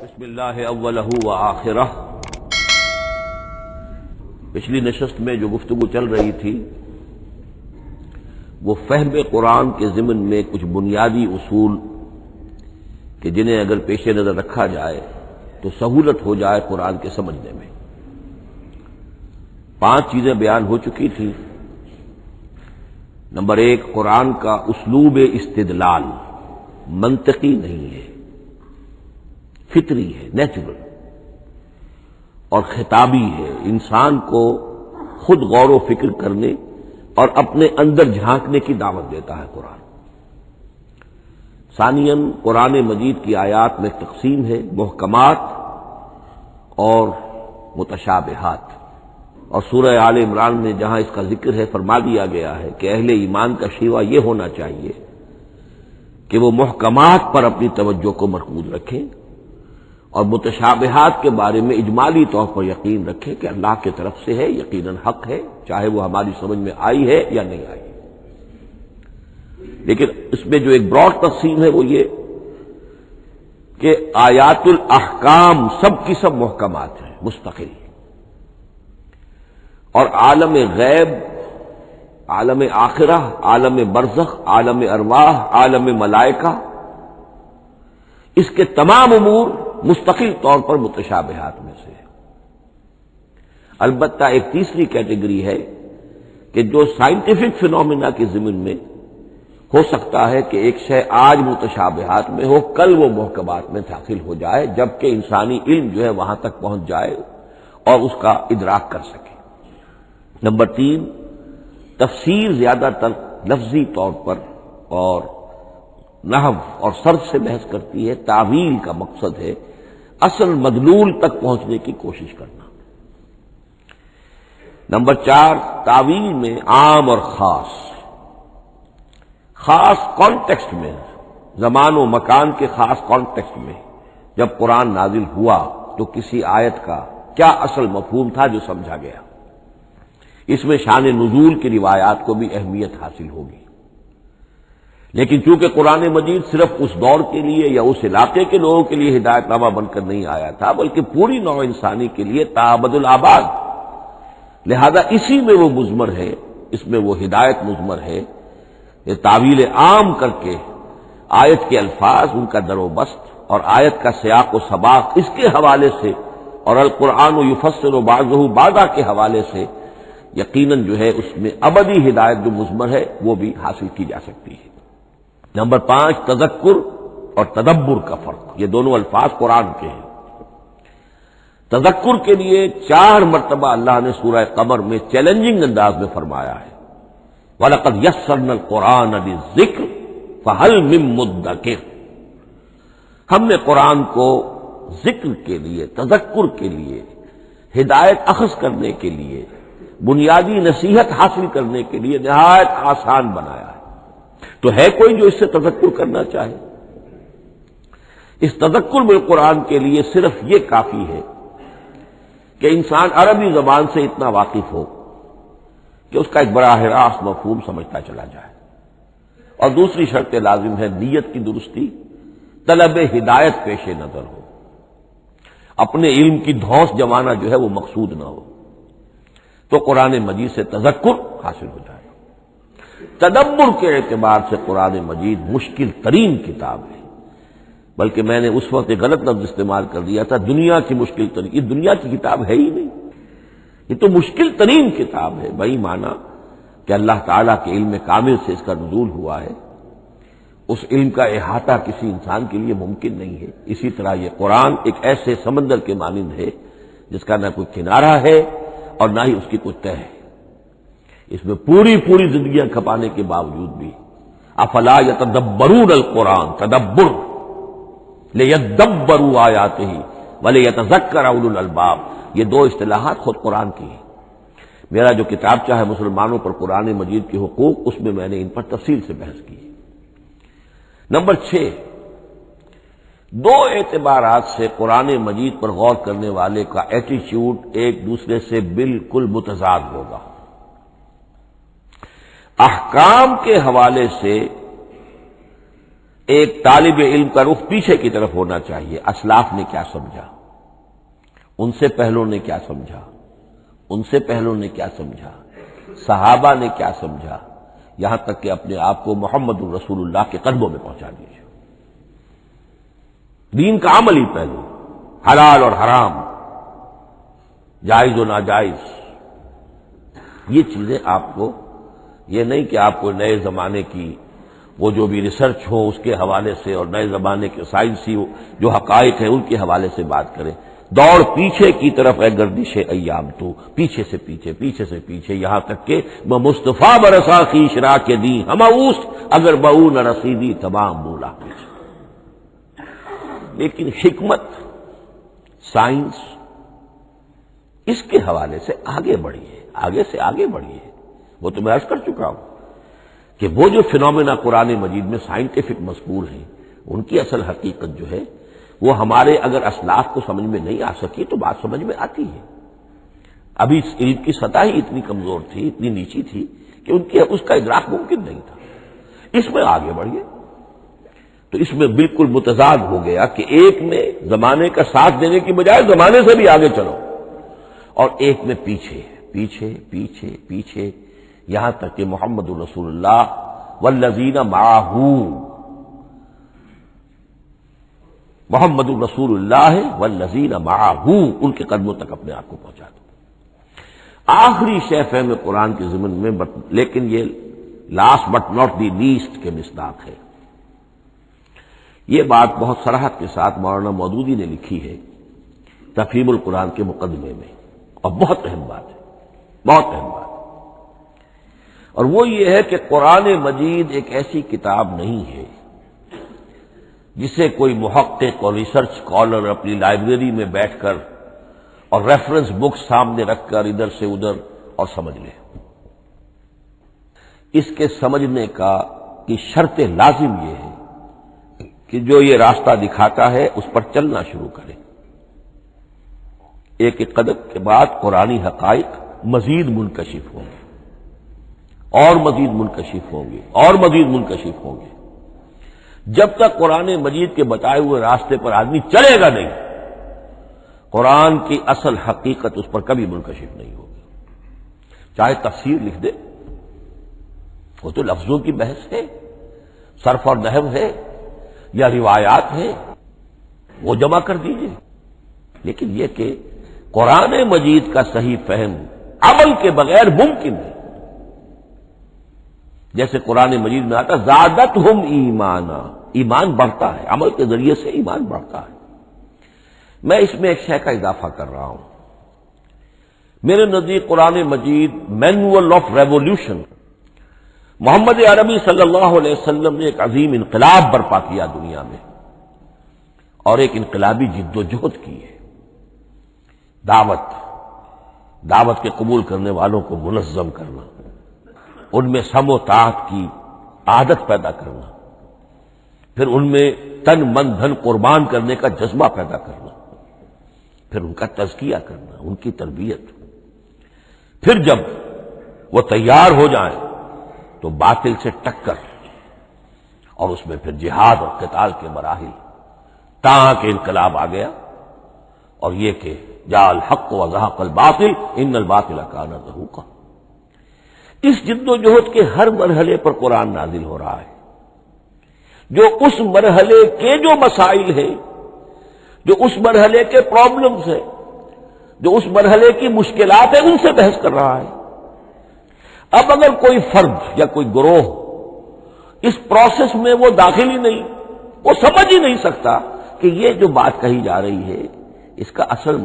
بسم اللہ اولہ و آخرہ۔ پچھلی نشست میں جو گفتگو چل رہی تھی وہ فہم قرآن کے ضمن میں کچھ بنیادی اصول کہ جنہیں اگر پیش نظر رکھا جائے تو سہولت ہو جائے قرآن کے سمجھنے میں۔ 5 چیزیں بیان ہو چکی تھی۔ نمبر 1، قرآن کا اسلوب استدلال منطقی نہیں ہے، فطری ہے، نیچرل اور خطابی ہے، انسان کو خود غور و فکر کرنے اور اپنے اندر جھانکنے کی دعوت دیتا ہے قرآن۔ ثانیاً، قرآن مجید کی آیات میں تقسیم ہے محکمات اور متشابہات، اور سورہ آل عمران میں جہاں اس کا ذکر ہے فرما دیا گیا ہے کہ اہل ایمان کا شیوہ یہ ہونا چاہیے کہ وہ محکمات پر اپنی توجہ کو مرکوز رکھیں اور متشابہات کے بارے میں اجمالی طور پر یقین رکھیں کہ اللہ کی طرف سے ہے، یقیناً حق ہے، چاہے وہ ہماری سمجھ میں آئی ہے یا نہیں آئی۔ لیکن اس میں جو ایک براڈ تقسیم ہے وہ یہ کہ آیات الاحکام سب کی سب محکمات ہیں مستقل، اور عالم غیب، عالم آخرہ، عالم برزخ، عالم ارواح، عالم ملائکہ، اس کے تمام امور مستقل طور پر متشابہات میں سے ہے۔ البتہ ایک تیسری کیٹیگری ہے کہ جو سائنٹیفک فینومینا کے ضمن میں ہو سکتا ہے کہ ایک شے آج متشابہات میں ہو، کل وہ محکمات میں داخل ہو جائے، جبکہ انسانی علم جو ہے وہاں تک پہنچ جائے اور اس کا ادراک کر سکے۔ نمبر 3، تفسیر زیادہ تر لفظی طور پر اور نحو اور صرف سے بحث کرتی ہے، تعویل کا مقصد ہے اصل مدلول تک پہنچنے کی کوشش کرنا۔ نمبر 4، تعویل میں عام اور خاص کانٹیکسٹ میں، زمان و مکان کے خاص کانٹیکسٹ میں جب قرآن نازل ہوا تو کسی آیت کا کیا اصل مفہوم تھا جو سمجھا گیا۔ اس میں شان نزول کی روایات کو بھی اہمیت حاصل ہوگی۔ لیکن چونکہ قرآن مجید صرف اس دور کے لیے یا اس علاقے کے لوگوں کے لیے ہدایت نامہ بن کر نہیں آیا تھا، بلکہ پوری نوع انسانی کے لیے تا ابد الآباد، لہذا اسی میں وہ مضمر ہے، اس میں وہ ہدایت مضمر ہے۔ یہ تعویل عام کر کے آیت کے الفاظ، ان کا در و بست اور آیت کا سیاق و سباق اس کے حوالے سے، اور القرآن یفسر بعضہ بعضا کے حوالے سے یقیناً جو ہے اس میں ابدی ہدایت جو مضمر ہے وہ بھی حاصل کی جا سکتی ہے۔ نمبر 5، تذکر اور تدبر کا فرق۔ یہ دونوں الفاظ قرآن کے ہیں۔ تذکر کے لیے 4 مرتبہ اللہ نے سورہ قمر میں چیلنجنگ انداز میں فرمایا ہے، وَلَقَدْ يَسَّرْنَا الْقُرْآنَ لِلذِّكْرِ فَهَلْ مِن مُّدَّكِرٍ۔ ہم نے قرآن کو ذکر کے لیے، تذکر کے لیے، ہدایت اخذ کرنے کے لیے، بنیادی نصیحت حاصل کرنے کے لیے نہایت آسان بنایا ہے۔ تو ہے کوئی جو اس سے تذکر کرنا چاہے؟ اس تذکر بالقرآن کے لیے صرف یہ کافی ہے کہ انسان عربی زبان سے اتنا واقف ہو کہ اس کا ایک براہ راست مفہوم سمجھتا چلا جائے، اور دوسری شرط لازم ہے نیت کی درستی، طلب ہدایت پیش نظر ہو، اپنے علم کی دھوس جمانا جو ہے وہ مقصود نہ ہو، تو قرآن مجید سے تذکر حاصل ہو جائے۔ تدبر کے اعتبار سے قرآن مجید مشکل ترین کتاب ہے، بلکہ میں نے اس وقت ایک غلط لفظ استعمال کر دیا تھا، دنیا کی مشکل ترین۔ یہ دنیا کی کتاب ہے ہی نہیں، یہ تو مشکل ترین کتاب ہے، بھائی مانا کہ اللہ تعالیٰ کے علم کامل سے اس کا نزول ہوا ہے، اس علم کا احاطہ کسی انسان کے لیے ممکن نہیں ہے۔ اسی طرح یہ قرآن ایک ایسے سمندر کے مانند ہے جس کا نہ کوئی کنارہ ہے اور نہ ہی اس کی کوئی تہہ ہے، اس میں پوری زندگیاں کھپانے کے باوجود بھی افلا یتدبرون القرآن، تدبر لیدبروا آیاتہ ولیتذکر اولو الالباب، یہ 2 اصطلاحات خود قرآن کی ہیں۔ میرا جو کتابچہ ہے مسلمانوں پر قرآن مجید کے حقوق، اس میں میں نے ان پر تفصیل سے بحث کی۔ نمبر 6، 2 اعتبارات سے قرآن مجید پر غور کرنے والے کا ایٹیچیوڈ ایک دوسرے سے بالکل متضاد ہوگا۔ احکام کے حوالے سے ایک طالب علم کا رخ پیچھے کی طرف ہونا چاہیے، اسلاف نے کیا سمجھا، ان سے پہلوں نے کیا سمجھا، ان سے پہلوں نے کیا سمجھا، صحابہ نے کیا سمجھا، یہاں تک کہ اپنے آپ کو محمد الرسول اللہ کے قدموں میں پہنچا دیجیے۔ دین کا عملی پہلو، حلال اور حرام، جائز و ناجائز، یہ چیزیں آپ کو، یہ نہیں کہ آپ کو نئے زمانے کی وہ جو بھی ریسرچ ہو اس کے حوالے سے اور نئے زمانے کے سائنسی جو حقائق ہیں ان کے حوالے سے بات کریں۔ دوڑ پیچھے کی طرف ہے گردش ایام، تو پیچھے سے پیچھے، پیچھے سے پیچھے، یہاں تک کہ مصطفیٰ برسا خیش را کے دی ہم اوست اگر بہو نہ رسیدی تمام بولا۔ لیکن حکمت، سائنس، اس کے حوالے سے آگے بڑھیے، آگے سے آگے بڑھیے۔ وہ تو میں عرض کر چکا ہوں کہ وہ جو فینومینا قرآن مجید میں سائنٹیفک مذکور ہیں ان کی اصل حقیقت جو ہے وہ ہمارے اگر اسلاف کو سمجھ میں نہیں آ سکی تو بات سمجھ میں آتی ہے۔ ابھی اس علم کی سطح ہی اتنی کمزور تھی، اتنی نیچی تھی کہ اس کا ادراک ممکن نہیں تھا۔ اس میں آگے بڑھیے تو اس میں بالکل متضاد ہو گیا کہ ایک میں زمانے کا ساتھ دینے کی بجائے زمانے سے بھی آگے چلو، اور ایک میں پیچھے پیچھے پیچھے پیچھے، یہاں تک کہ محمد رسول اللہ والذین معہ، محمد الرسول اللہ والذین معہ، ان کے قدموں تک اپنے آپ کو پہنچا دو۔ آخری شے فہم قرآن کے ضمن میں، لیکن یہ last but not the least کے مصداق ہے۔ یہ بات بہت صراحت کے ساتھ مولانا مودودی نے لکھی ہے تفہیم القرآن کے مقدمے میں، اور بہت اہم بات ہے، بہت اہم بات ہے، اور وہ یہ ہے کہ قرآن مجید ایک ایسی کتاب نہیں ہے جسے کوئی محقق اور ریسرچ اسکالر اپنی لائبریری میں بیٹھ کر اور ریفرنس بک سامنے رکھ کر ادھر سے ادھر اور سمجھ لے۔ اس کے سمجھنے کی شرط لازم یہ ہے کہ جو یہ راستہ دکھاتا ہے اس پر چلنا شروع کرے۔ ایک ایک قدم کے بعد قرآنی حقائق مزید منکشف ہوں گے، اور مزید منکشف ہوں گے، اور مزید منکشف ہوں گے۔ جب تک قرآن مجید کے بتائے ہوئے راستے پر آدمی چلے گا نہیں، قرآن کی اصل حقیقت اس پر کبھی منکشف نہیں ہوگی۔ چاہے تفسیر لکھ دے، وہ تو لفظوں کی بحث ہے، صرف اور نحو ہے یا روایات ہے، وہ جمع کر دیجیے، لیکن یہ کہ قرآن مجید کا صحیح فہم عمل کے بغیر ممکن ہے۔ جیسے قرآن مجید میں آتا زادتہم ایمانا، ایمان بڑھتا ہے، عمل کے ذریعے سے ایمان بڑھتا ہے۔ میں اس میں ایک شے کا اضافہ کر رہا ہوں۔ میرے نزدیک قرآن مجید مینول آف ریولیوشن، محمد عربی صلی اللہ علیہ وسلم نے ایک عظیم انقلاب برپا کیا دنیا میں، اور ایک انقلابی جد و جہد کی ہے۔ دعوت کے قبول کرنے والوں کو منظم کرنا، ان میں سم و طاعت کی عادت پیدا کرنا، پھر ان میں تن من دھن قربان کرنے کا جذبہ پیدا کرنا، پھر ان کا تزکیہ کرنا، ان کی تربیت، پھر جب وہ تیار ہو جائیں تو باطل سے ٹکر، اور اس میں پھر جہاد اور قتال کے مراحل، تاکہ انقلاب آ گیا، اور یہ کہ جاء الحق وزهق الباطل ان الباطل کان زہوقا۔ اس جد و جہد کے ہر مرحلے پر قرآن نازل ہو رہا ہے، جو اس مرحلے کے جو مسائل ہیں، جو اس مرحلے کے پرابلمز ہیں، جو اس مرحلے کی مشکلات ہیں، ان سے بحث کر رہا ہے۔ اب اگر کوئی فرد یا کوئی گروہ اس پروسیس میں وہ داخل ہی نہیں، وہ سمجھ ہی نہیں سکتا کہ یہ جو بات کہی جا رہی ہے اس کا اصل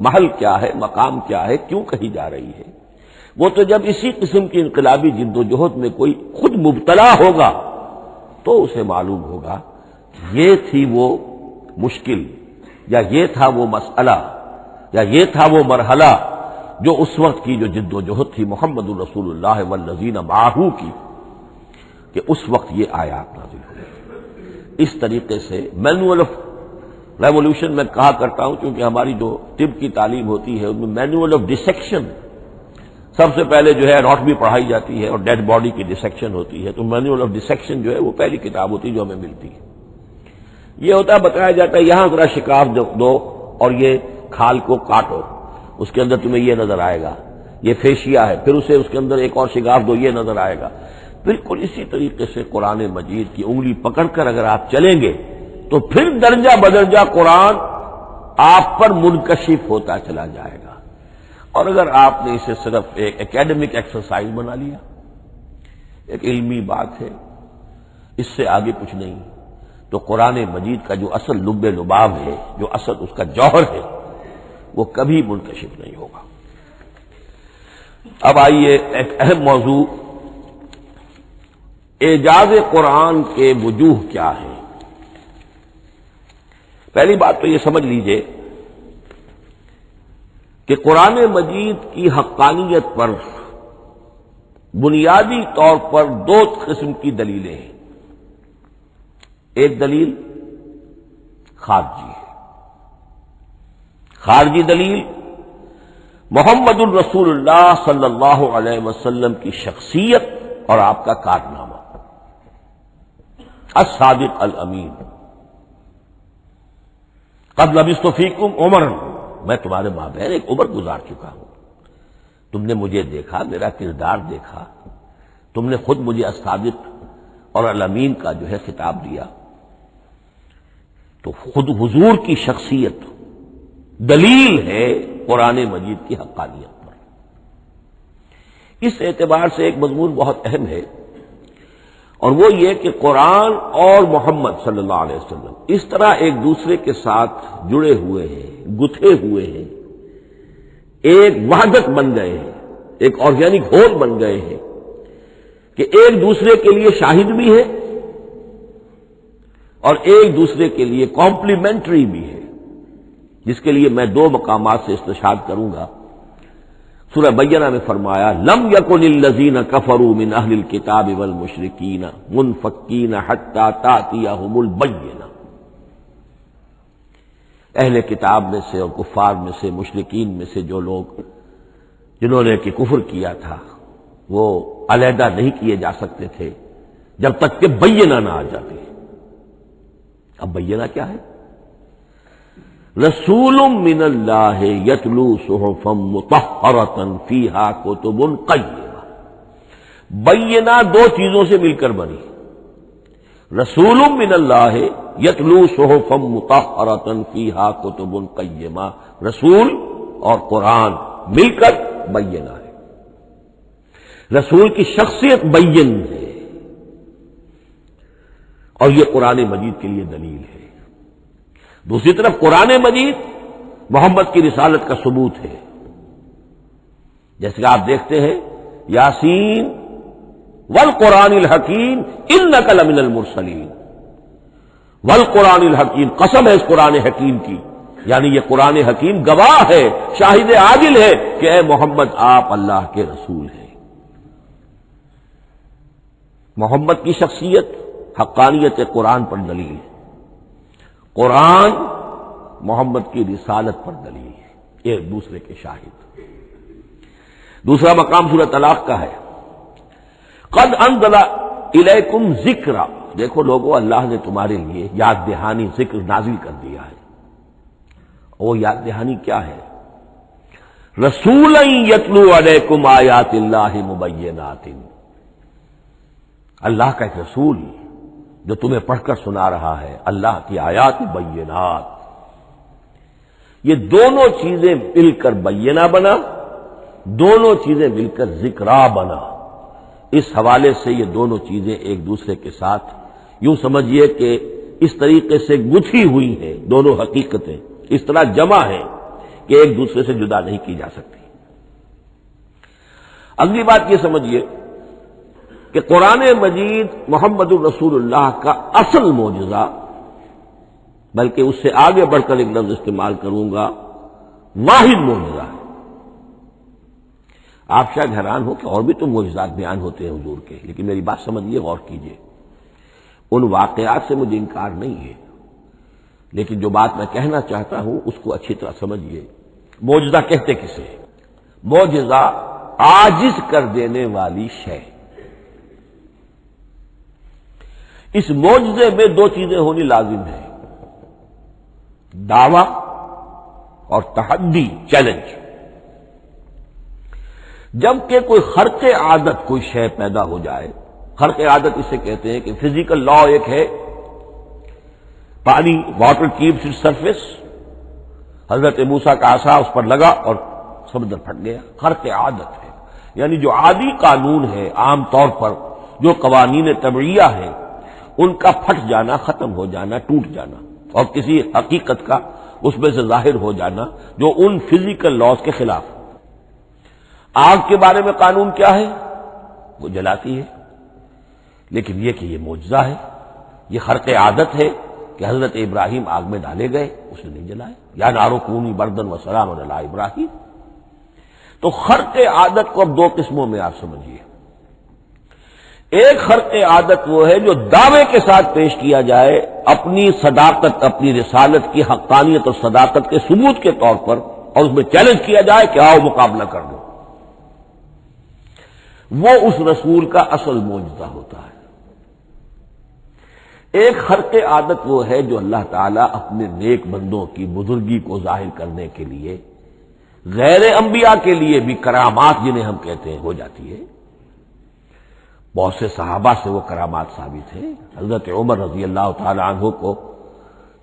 محل کیا ہے، مقام کیا ہے، کیوں کہی جا رہی ہے، وہ تو جب اسی قسم کی انقلابی جد و جہد میں کوئی خود مبتلا ہوگا تو اسے معلوم ہوگا یہ تھی وہ مشکل، یا یہ تھا وہ مسئلہ، یا یہ تھا وہ مرحلہ جو اس وقت کی جو جد و جہد تھی محمد الرسول اللہ والذین معہ کی، کہ اس وقت یہ آیات نازل ہوئی۔ اس طریقے سے مینول آف ریولیوشن میں کہا کرتا ہوں، کیونکہ ہماری جو طب کی تعلیم ہوتی ہے ان میں مینول آف ڈسیکشن سب سے پہلے جو ہے اناٹمی پڑھائی جاتی ہے، اور ڈیڈ باڈی کی ڈسیکشن ہوتی ہے، تو مینول آف ڈسیکشن جو ہے وہ پہلی کتاب ہوتی ہے جو ہمیں ملتی ہے۔ یہ ہوتا ہے بتایا جاتا ہے یہاں ذرا شکاف دو اور یہ کھال کو کاٹو، اس کے اندر تمہیں یہ نظر آئے گا، یہ فیشیا ہے، پھر اسے اس کے اندر ایک اور شگاف دو، یہ نظر آئے گا۔ بالکل اسی طریقے سے قرآن مجید کی انگلی پکڑ کر اگر آپ چلیں گے تو پھر درجہ بدرجہ قرآن آپ پر منکشف ہوتا چلا جائے گا۔ اور اگر آپ نے اسے صرف ایک اکیڈمک ایکسرسائز بنا لیا، ایک علمی بات ہے، اس سے آگے کچھ نہیں، تو قرآن مجید کا جو اصل لب لباب ہے، جو اصل اس کا جوہر ہے، وہ کبھی منکشف نہیں ہوگا۔ اب آئیے ایک اہم موضوع، اعجاز قرآن کے وجوہ کیا ہیں۔ پہلی بات تو یہ سمجھ لیجئے کہ قرآن مجید کی حقانیت پر بنیادی طور پر دو قسم کی دلیلیں ہیں۔ ایک دلیل خارجی ہے، خارجی دلیل محمد الرسول اللہ صلی اللہ علیہ وسلم کی شخصیت اور آپ کا کارنامہ، الصادق الامین، قد لبثت فیکم عمرا، میں تمہارے مابین ایک عمر گزار چکا ہوں، تم نے مجھے دیکھا، میرا کردار دیکھا، تم نے خود مجھے الصادق اور الامین کا جو ہے خطاب دیا، تو خود حضور کی شخصیت دلیل ہے قرآن مجید کی حقانیت پر۔ اس اعتبار سے ایک مضمون بہت اہم ہے، اور وہ یہ کہ قرآن اور محمد صلی اللہ علیہ وسلم اس طرح ایک دوسرے کے ساتھ جڑے ہوئے ہیں، گتھے ہوئے ہیں، ایک وحدت بن گئے ہیں، ایک آرگینک ہول بن گئے ہیں کہ ایک دوسرے کے لیے شاہد بھی ہے اور ایک دوسرے کے لیے کمپلیمنٹری بھی ہے، جس کے لیے میں دو مقامات سے استشہاد کروں گا۔ سورہ بینہ میں فرمایا لم یکن الذین کفروا من اہل الکتاب والمشرکین منفکین حتی تأتیہم البینہ، اہل کتاب میں سے اور کفار میں سے، مشرکین میں سے جو لوگ جنہوں نے کہ کفر کیا تھا، وہ علیحدہ نہیں کیے جا سکتے تھے جب تک کہ بینہ نہ آ جاتے۔ اب بینہ کیا ہے؟ رسول من اللہ یتلو صحفا مطہرۃ فیہا کتب قیمہ، بینہ دو چیزوں سے مل کر بنی، رسول من اللہ یتلو صحفا مطہرۃ فیہا کتب قیمہ، رسول اور قرآن مل کر بینہ ہے، رسول کی شخصیت بین ہے، اور یہ قرآن مجید کے لیے دلیل ہے۔ دوسری طرف قرآن مجید محمد کی رسالت کا ثبوت ہے، جیسے کہ آپ دیکھتے ہیں یاسین والقرآن الحکیم انک لمن المرسلین، والقرآن الحکیم، قسم ہے اس قرآن حکیم کی، یعنی یہ قرآن حکیم گواہ ہے، شاہد عادل ہے کہ اے محمد آپ اللہ کے رسول ہیں۔ محمد کی شخصیت حقانیت قرآن پر دلیل ہے، قرآن محمد کی رسالت پر دلیل ہے، ایک دوسرے کے شاہد۔ دوسرا مقام سورۃ طلاق کا ہے، قد انزل الیکم ذکرا، دیکھو لوگو اللہ نے تمہارے لیے یاد دہانی ذکر نازل کر دیا ہے۔ وہ یاد دہانی کیا ہے؟ رسولا یتلو علیکم آیات اللہ مبینات، اللہ کا ایک رسول جو تمہیں پڑھ کر سنا رہا ہے اللہ کی آیات بینات، یہ دونوں چیزیں مل کر بینہ بنا، دونوں چیزیں مل کر ذکرا بنا۔ اس حوالے سے یہ دونوں چیزیں ایک دوسرے کے ساتھ یوں سمجھیے کہ اس طریقے سے گتھی ہوئی ہیں، دونوں حقیقتیں اس طرح جمع ہیں کہ ایک دوسرے سے جدا نہیں کی جا سکتی۔ اگلی بات یہ سمجھیے کہ قرآن مجید محمد الرسول اللہ کا اصل معجزہ، بلکہ اس سے آگے بڑھ کر ایک لفظ استعمال کروں گا، واحد معجزہ ہے۔ آپ شاید حیران ہو کہ اور بھی تو معجزات بیان ہوتے ہیں حضور کے، لیکن میری بات سمجھیے، غور کیجیے، ان واقعات سے مجھے انکار نہیں ہے، لیکن جو بات میں کہنا چاہتا ہوں اس کو اچھی طرح سمجھیے۔ معجزہ کہتے کسے؟ معجزہ عاجز کر دینے والی شے۔ اس معجزے میں دو چیزیں ہونی لازم ہیں، دعویٰ اور تحدی، چیلنج۔ جب کہ کوئی خرق عادت کوئی شے پیدا ہو جائے، خرق عادت اسے کہتے ہیں کہ فزیکل لا ایک ہے، پانی، واٹر کیپس اٹ سرفیس، حضرت موسیٰ کا عصا اس پر لگا اور سمندر پھٹ گیا، خرق عادت ہے، یعنی جو عادی قانون ہے، عام طور پر جو قوانین طبعیہ ہیں ان کا پھٹ جانا، ختم ہو جانا، ٹوٹ جانا، اور کسی حقیقت کا اس میں سے ظاہر ہو جانا جو ان فزیکل لاز کے خلاف۔ آگ کے بارے میں قانون کیا ہے؟ وہ جلاتی ہے، لیکن یہ کہ یہ معجزہ ہے، یہ خرق عادت ہے کہ حضرت ابراہیم آگ میں ڈالے گئے، اس نے نہیں جلائے، یا نارو کونی بردن و سلام علی ابراہیم۔ تو خرق عادت کو اب دو قسموں میں آپ سمجھیے۔ ایک خرق عادت وہ ہے جو دعوے کے ساتھ پیش کیا جائے اپنی صداقت، اپنی رسالت کی حقانیت اور صداقت کے ثبوت کے طور پر، اور اس میں چیلنج کیا جائے کہ آؤ مقابلہ کر دو، وہ اس رسول کا اصل معجزہ ہوتا ہے۔ ایک خرق عادت وہ ہے جو اللہ تعالیٰ اپنے نیک بندوں کی بزرگی کو ظاہر کرنے کے لیے، غیر انبیاء کے لیے بھی کرامات جنہیں ہم کہتے ہیں ہو جاتی ہے۔ بہت سے صحابہ سے وہ کرامات ثابت ہیں۔ حضرت عمر رضی اللہ تعالی عنہ کو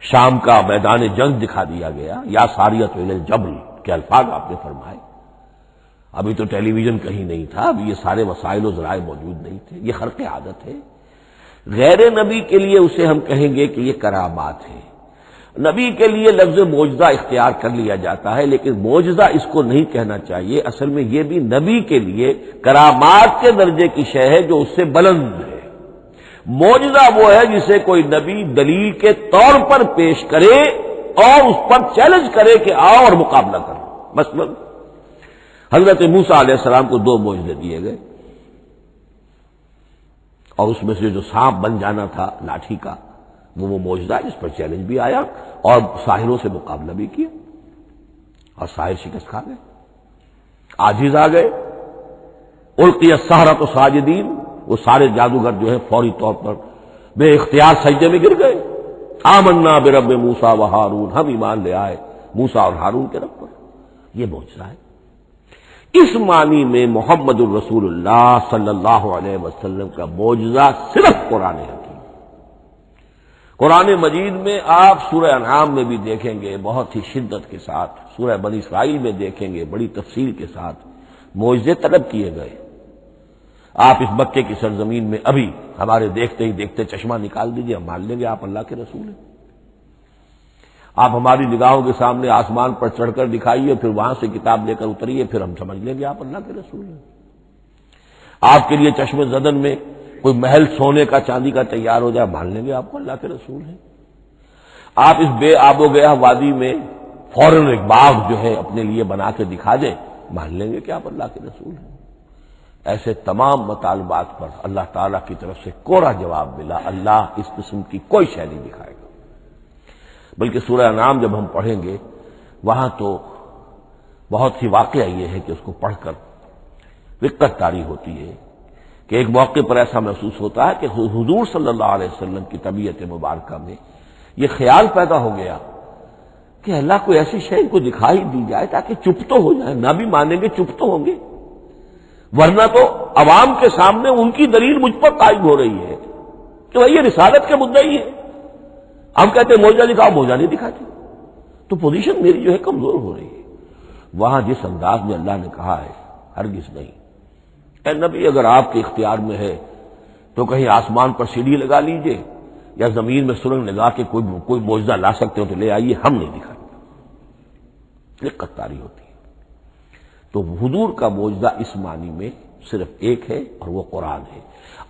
شام کا میدان جنگ دکھا دیا گیا، یا ساریۃ الی الجبل کے الفاظ آپ نے فرمائے۔ ابھی تو ٹیلی ویژن کہیں نہیں تھا، ابھی یہ سارے وسائل و ذرائع موجود نہیں تھے، یہ خرق عادت ہے۔ غیر نبی کے لیے اسے ہم کہیں گے کہ یہ کرامات ہے۔ نبی کے لیے لفظ معجزہ اختیار کر لیا جاتا ہے، لیکن معجزہ اس کو نہیں کہنا چاہیے، اصل میں یہ بھی نبی کے لیے کرامات کے درجے کی شے ہے جو اس سے بلند ہے۔ معجزہ وہ ہے جسے کوئی نبی دلیل کے طور پر پیش کرے اور اس پر چیلنج کرے کہ آؤ اور مقابلہ کرو۔ مثلا حضرت موسیٰ علیہ السلام کو دو معجزے دیے گئے، اور اس میں سے جو سانپ بن جانا تھا لاٹھی کا، وہ معجزہ جس پر چیلنج بھی آیا اور ساحروں سے مقابلہ بھی کیا، اور ساحر شکست کھا گئے، عاجز آ گئے۔ القی السحرۃ ساجدین، وہ سارے جادوگر جو ہے فوری طور پر بے اختیار سجدے میں گر گئے۔ آمنا برب موسیٰ و ہارون، ہم ایمان لے آئے موسیٰ اور ہارون کے رب پر۔ یہ معجزہ ہے۔ اس معنی میں محمد الرسول اللہ صلی اللہ علیہ وسلم کا معجزہ صرف قرآن حکیم۔ قرآن مجید میں آپ سورہ انعام میں بھی دیکھیں گے بہت ہی شدت کے ساتھ، سورہ بنی اسرائیل میں دیکھیں گے بڑی تفصیل کے ساتھ معجزے طلب کیے گئے۔ آپ اس مکے کی سرزمین میں ابھی ہمارے دیکھتے ہی دیکھتے چشمہ نکال دیجئے، ہم مان لیں گے آپ اللہ کے رسول ہیں۔ آپ ہماری نگاہوں کے سامنے آسمان پر چڑھ کر دکھائیے، پھر وہاں سے کتاب لے کر اتریے، پھر ہم سمجھ لیں گے آپ اللہ کے رسول ہیں۔ آپ کے لیے چشم زدن میں کوئی محل سونے کا چاندی کا تیار ہو جائے، مان لیں گے آپ کو اللہ کے رسول ہیں۔ آپ اس بے آب و گیا وادی میں فوراً ایک باغ جو ہے اپنے لیے بنا کے دکھا دیں، مان لیں گے کہ آپ اللہ کے رسول ہیں۔ ایسے تمام مطالبات پر اللہ تعالیٰ کی طرف سے کوڑا جواب ملا، اللہ اس قسم کی کوئی شے نہیں دکھائے گا۔ بلکہ سورہ انعام جب ہم پڑھیں گے وہاں تو بہت ہی واقعہ یہ ہے کہ اس کو پڑھ کر رقت طاری ہوتی ہے کہ ایک موقع پر ایسا محسوس ہوتا ہے کہ حضور صلی اللہ علیہ وسلم کی طبیعت مبارکہ میں یہ خیال پیدا ہو گیا کہ اللہ کو ایسی شے کو دکھائی دی جائے تاکہ چپ تو ہو جائے، نہ بھی مانیں گے چپ تو ہوں گے، ورنہ تو عوام کے سامنے ان کی دلیل مجھ پر قائم ہو رہی ہے کہ یہ رسالت کے مدعی ہے، ہم کہتے ہیں معجزہ دکھاؤ، معجزہ نہیں دکھاتے، تو پوزیشن میری جو ہے کمزور ہو رہی ہے۔ وہاں جس انداز میں اللہ نے کہا ہے ہرگز نہیں، اے نبی اگر آپ کے اختیار میں ہے تو کہیں آسمان پر سیڑھی لگا لیجئے یا زمین میں سرنگ لگا کے کوئی معجزہ لا سکتے ہو تو لے آئیے، ہم نہیں دکھائیں گے۔ رقت طاری ہوتی ہے۔ تو حضور کا معجزہ اس معنی میں صرف ایک ہے اور وہ قرآن ہے۔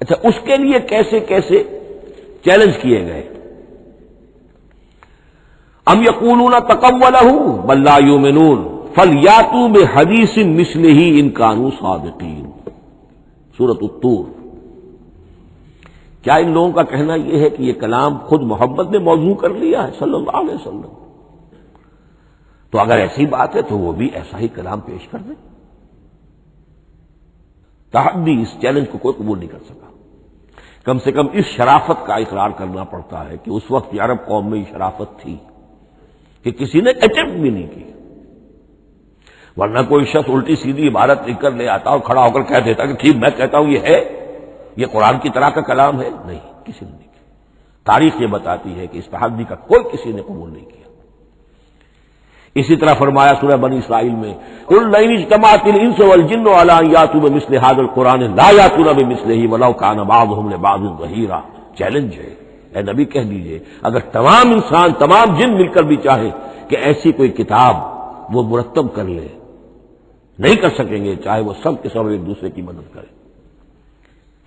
اچھا، اس کے لیے کیسے کیسے چیلنج کیے گئے؟ ام یقولون تقولہ بل لا یؤمنون فلیاتوا بحدیث مثلہ ان کانوا صادقین، سورۃ الطور۔ کیا ان لوگوں کا کہنا یہ ہے کہ یہ کلام خود محمد نے موضوع کر لیا ہے صلی اللہ علیہ وسلم؟ تو اگر ایسی بات ہے تو وہ بھی ایسا ہی کلام پیش کر دیں۔ تحدی، اس چیلنج کو کوئی قبول نہیں کر سکا۔ کم سے کم اس شرافت کا اقرار کرنا پڑتا ہے کہ اس وقت عرب قوم میں یہ شرافت تھی کہ کسی نے اٹمپٹ بھی نہیں کی، ورنہ کوئی شخص الٹی سیدھی عبارت لکھ کر لے آتا اور کھڑا ہو کر کہہ دیتا کہ ٹھیک میں کہتا ہوں یہ ہے، یہ قرآن کی طرح کا کلام ہے، نہیں، کسی نے نہیں کیا۔ تاریخ یہ بتاتی ہے کہ اس تحدی کا کوئی کسی نے قبول نہیں کیا۔ اسی طرح فرمایا سورہ بنی اسرائیل میں قل لئن اجتمعت الانس والجن على ان ياتوا بمثل هذا القرآن لا ياتون بمثله ولو كان بعضهم لبعض ظهيرا، چیلنج ہے، اے نبی کہہ دیجئے اگر تمام انسان تمام جن مل کر بھی چاہے کہ ایسی کوئی کتاب وہ مرتب کر لے، نہیں کر سکیں گے، چاہے وہ سب کے سب ایک دوسرے کی مدد کریں،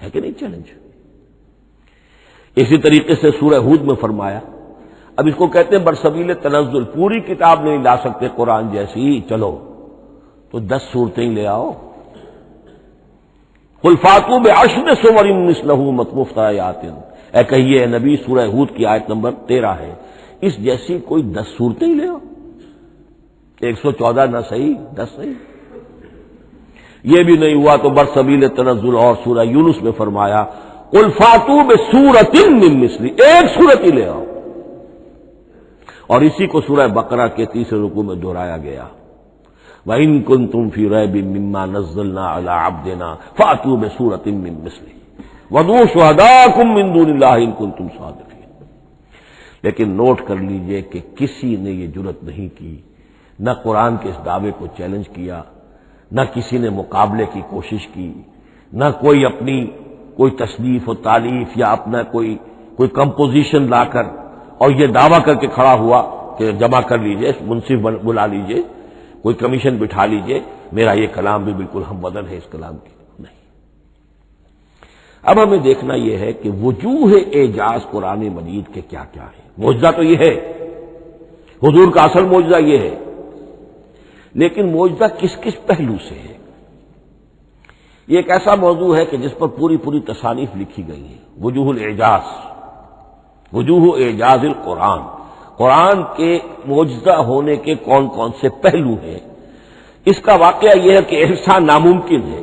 ہے کہ نہیں چیلنج۔ اسی طریقے سے سورہ ہود میں فرمایا، اب اس کو کہتے ہیں برسبیل تنزل، پوری کتاب نہیں لا سکتے قرآن جیسی، چلو تو 10 صورتیں لے آؤ، قل فاتوا بعشر سور مثلہ مفتریات، اے کہیے اے نبی، سورہ ہود کی آیت نمبر 13 ہے، اس جیسی کوئی 10 صورتیں لے آؤ، 114 نہ صحیح 10 صحیح۔ یہ بھی نہیں ہوا تو برسبیل تنزل اور سورہ یونس میں فرمایا قل فاتوا بسورۃ من مثلہ، ایک صورت ہی لے آؤ، اور اسی کو سورہ بقرہ کے 30 رکوع میں دہرایا گیا، وَإِن كُنتُمْ فِي رَيْبٍ مِّمَّا نَزَّلْنَا عَلَىٰ عَبْدِنَا فَأْتُوا بِسُورَةٍ مِّن مِّثْلِهِ وَادْعُوا شُهَدَاءَكُم مِّن دُونِ اللَّهِ إِن كُنتُمْ صَادِقِينَ۔ لیکن نوٹ کر لیجئے کہ کسی نے یہ جرأت نہیں کی، نہ قرآن کے اس دعوے کو چیلنج کیا، نہ کسی نے مقابلے کی کوشش کی، نہ کوئی اپنی کوئی تصنیف و تالیف یا اپنا کوئی کمپوزیشن لا کر اور یہ دعویٰ کر کے کھڑا ہوا کہ جمع کر لیجئے، منصف بلا لیجئے، کوئی کمیشن بٹھا لیجئے، میرا یہ کلام بھی بالکل ہم بدل ہے اس کلام کی، نہیں۔ اب ہمیں دیکھنا یہ ہے کہ وجوہ اعجاز قرآن مجید کے کیا کیا ہے۔ معجزہ تو یہ ہے، حضور کا اصل معجزہ یہ ہے، لیکن معجزہ کس کس پہلو سے ہے؟ یہ ایک ایسا موضوع ہے کہ جس پر پوری تصانیف لکھی گئی ہیں، وجوہ الاعجاز، وجوہ اعجاز القرآن، قرآن کے معجزہ ہونے کے کون کون سے پہلو ہیں۔ اس کا واقعہ یہ ہے کہ احسان ناممکن ہے،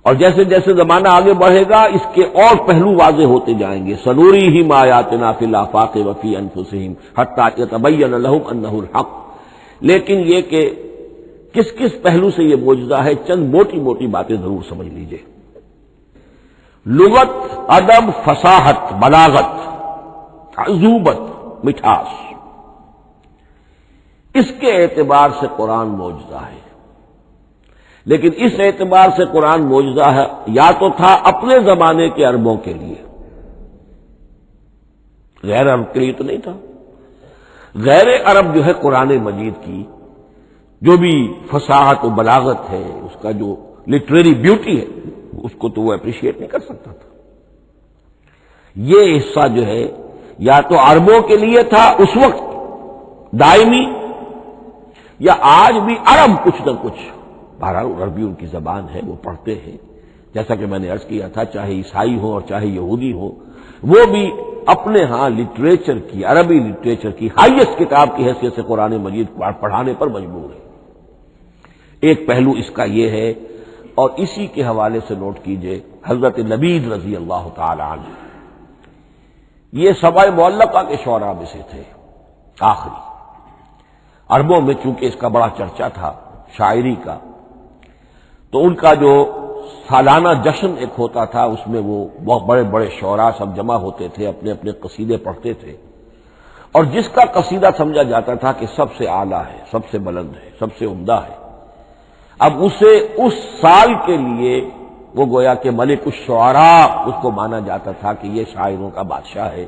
اور جیسے جیسے زمانہ آگے بڑھے گا اس کے اور پہلو واضح ہوتے جائیں گے، سنوریہم آیاتنا فی الآفاق وفی انفسہم حتی یتبین لہم انہ الحق۔ لیکن یہ کہ کس کس پہلو سے یہ معجزہ ہے، چند موٹی موٹی باتیں ضرور سمجھ لیجئے۔ لغت، ادب، فصاحت، بلاغت، عذوبت، مٹھاس، اس کے اعتبار سے قرآن معجزہ ہے، لیکن اس اعتبار سے قرآن معجزہ ہے یا تو تھا اپنے زمانے کے عربوں کے لیے، غیر عرب کے لیے تو نہیں تھا۔ غیر عرب جو ہے قرآن مجید کی جو بھی فصاحت و بلاغت ہے، اس کا جو لٹریری بیوٹی ہے، اس کو تو وہ اپریشیٹ نہیں کر سکتا تھا۔ یہ حصہ جو ہے یا تو عربوں کے لیے تھا اس وقت دائمی، یا آج بھی عرب کچھ نہ کچھ، بہرحال عربی ان کی زبان ہے، وہ پڑھتے ہیں، جیسا کہ میں نے عرض کیا تھا، چاہے عیسائی ہو اور چاہے یہودی ہو، وہ بھی اپنے ہاں لٹریچر کی، عربی لٹریچر کی ہائیسٹ کتاب کی حیثیت سے قرآن مجید پڑھانے پر مجبور ہے۔ ایک پہلو اس کا یہ ہے، اور اسی کے حوالے سے نوٹ کیجئے حضرت لبید رضی اللہ تعالی عنہ، یہ سبع معلقہ کے شعراء میں سے تھے آخری۔ عربوں میں چونکہ اس کا بڑا چرچا تھا شاعری کا، تو ان کا جو سالانہ جشن ایک ہوتا تھا، اس میں وہ بہت بڑے بڑے شعراء سب جمع ہوتے تھے، اپنے اپنے قصیدے پڑھتے تھے، اور جس کا قصیدہ سمجھا جاتا تھا کہ سب سے اعلیٰ ہے، سب سے بلند ہے، سب سے عمدہ ہے، اب اسے اس سال کے لیے وہ گویا کہ ملک الشعراء اس کو مانا جاتا تھا کہ یہ شاعروں کا بادشاہ ہے،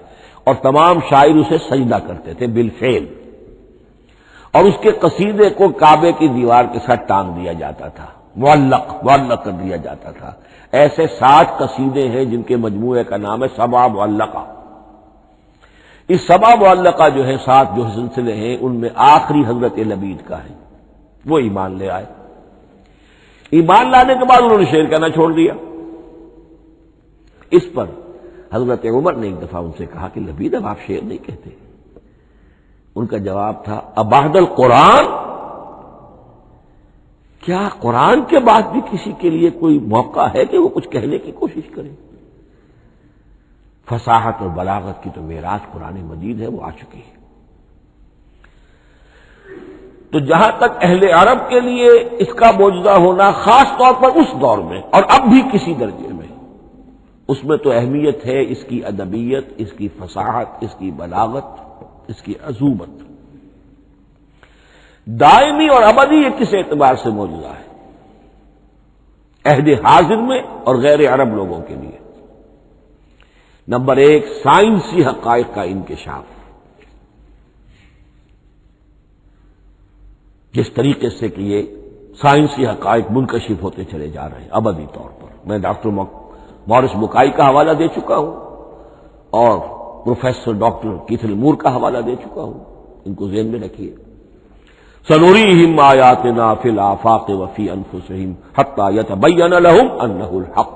اور تمام شاعر اسے سجدہ کرتے تھے بالفعل، اور اس کے قصیدے کو کعبے کی دیوار کے ساتھ ٹانگ دیا جاتا تھا، معلق کر دیا جاتا تھا۔ ایسے 60 قصیدے ہیں جن کے مجموعے کا نام ہے سبع معلقہ۔ اس سبع معلقہ جو ہے 7 جو سلسلے ہیں، ان میں آخری حضرت لبید کا ہے، وہ ایمان لے آئے۔ ایمان لانے کے بعد انہوں نے شعر کہنا چھوڑ دیا۔ اس پر حضرت عمر نے ایک دفعہ ان سے کہا کہ لبید اب آپ شعر نہیں کہتے۔ ان کا جواب تھا ابعد القرآن، کیا قرآن کے بعد بھی کسی کے لیے کوئی موقع ہے کہ وہ کچھ کہنے کی کوشش کرے؟ فصاحت اور بلاغت کی تو میراث قرآن مجید ہے، وہ آ چکی ہے۔ تو جہاں تک اہل عرب کے لیے اس کا معجزہ ہونا خاص طور پر اس دور میں اور اب بھی کسی درجے میں، اس میں تو اہمیت ہے اس کی ادبیت، اس کی فصاحت، اس کی بلاغت، اس کی عذوبت۔ دائمی اور ابدی یہ کس اعتبار سے معجزہ ہے؟ عہد حاضر میں اور غیر عرب لوگوں کے لیے۔ نمبر ایک، سائنسی حقائق کا انکشاف۔ جس طریقے سے کہ یہ سائنسی حقائق منکشف ہوتے چلے جا رہے ہیں ابدی طور پر۔ میں ڈاکٹر مورس بکائی کا حوالہ دے چکا ہوں اور پروفیسر ڈاکٹر کیتھل مور کا حوالہ دے چکا ہوں، ان کو ذہن میں رکھیے۔ سنریہم آیاتنا فی الآفاق وفی انفسہم حتی یتبین لہم انہ الحق۔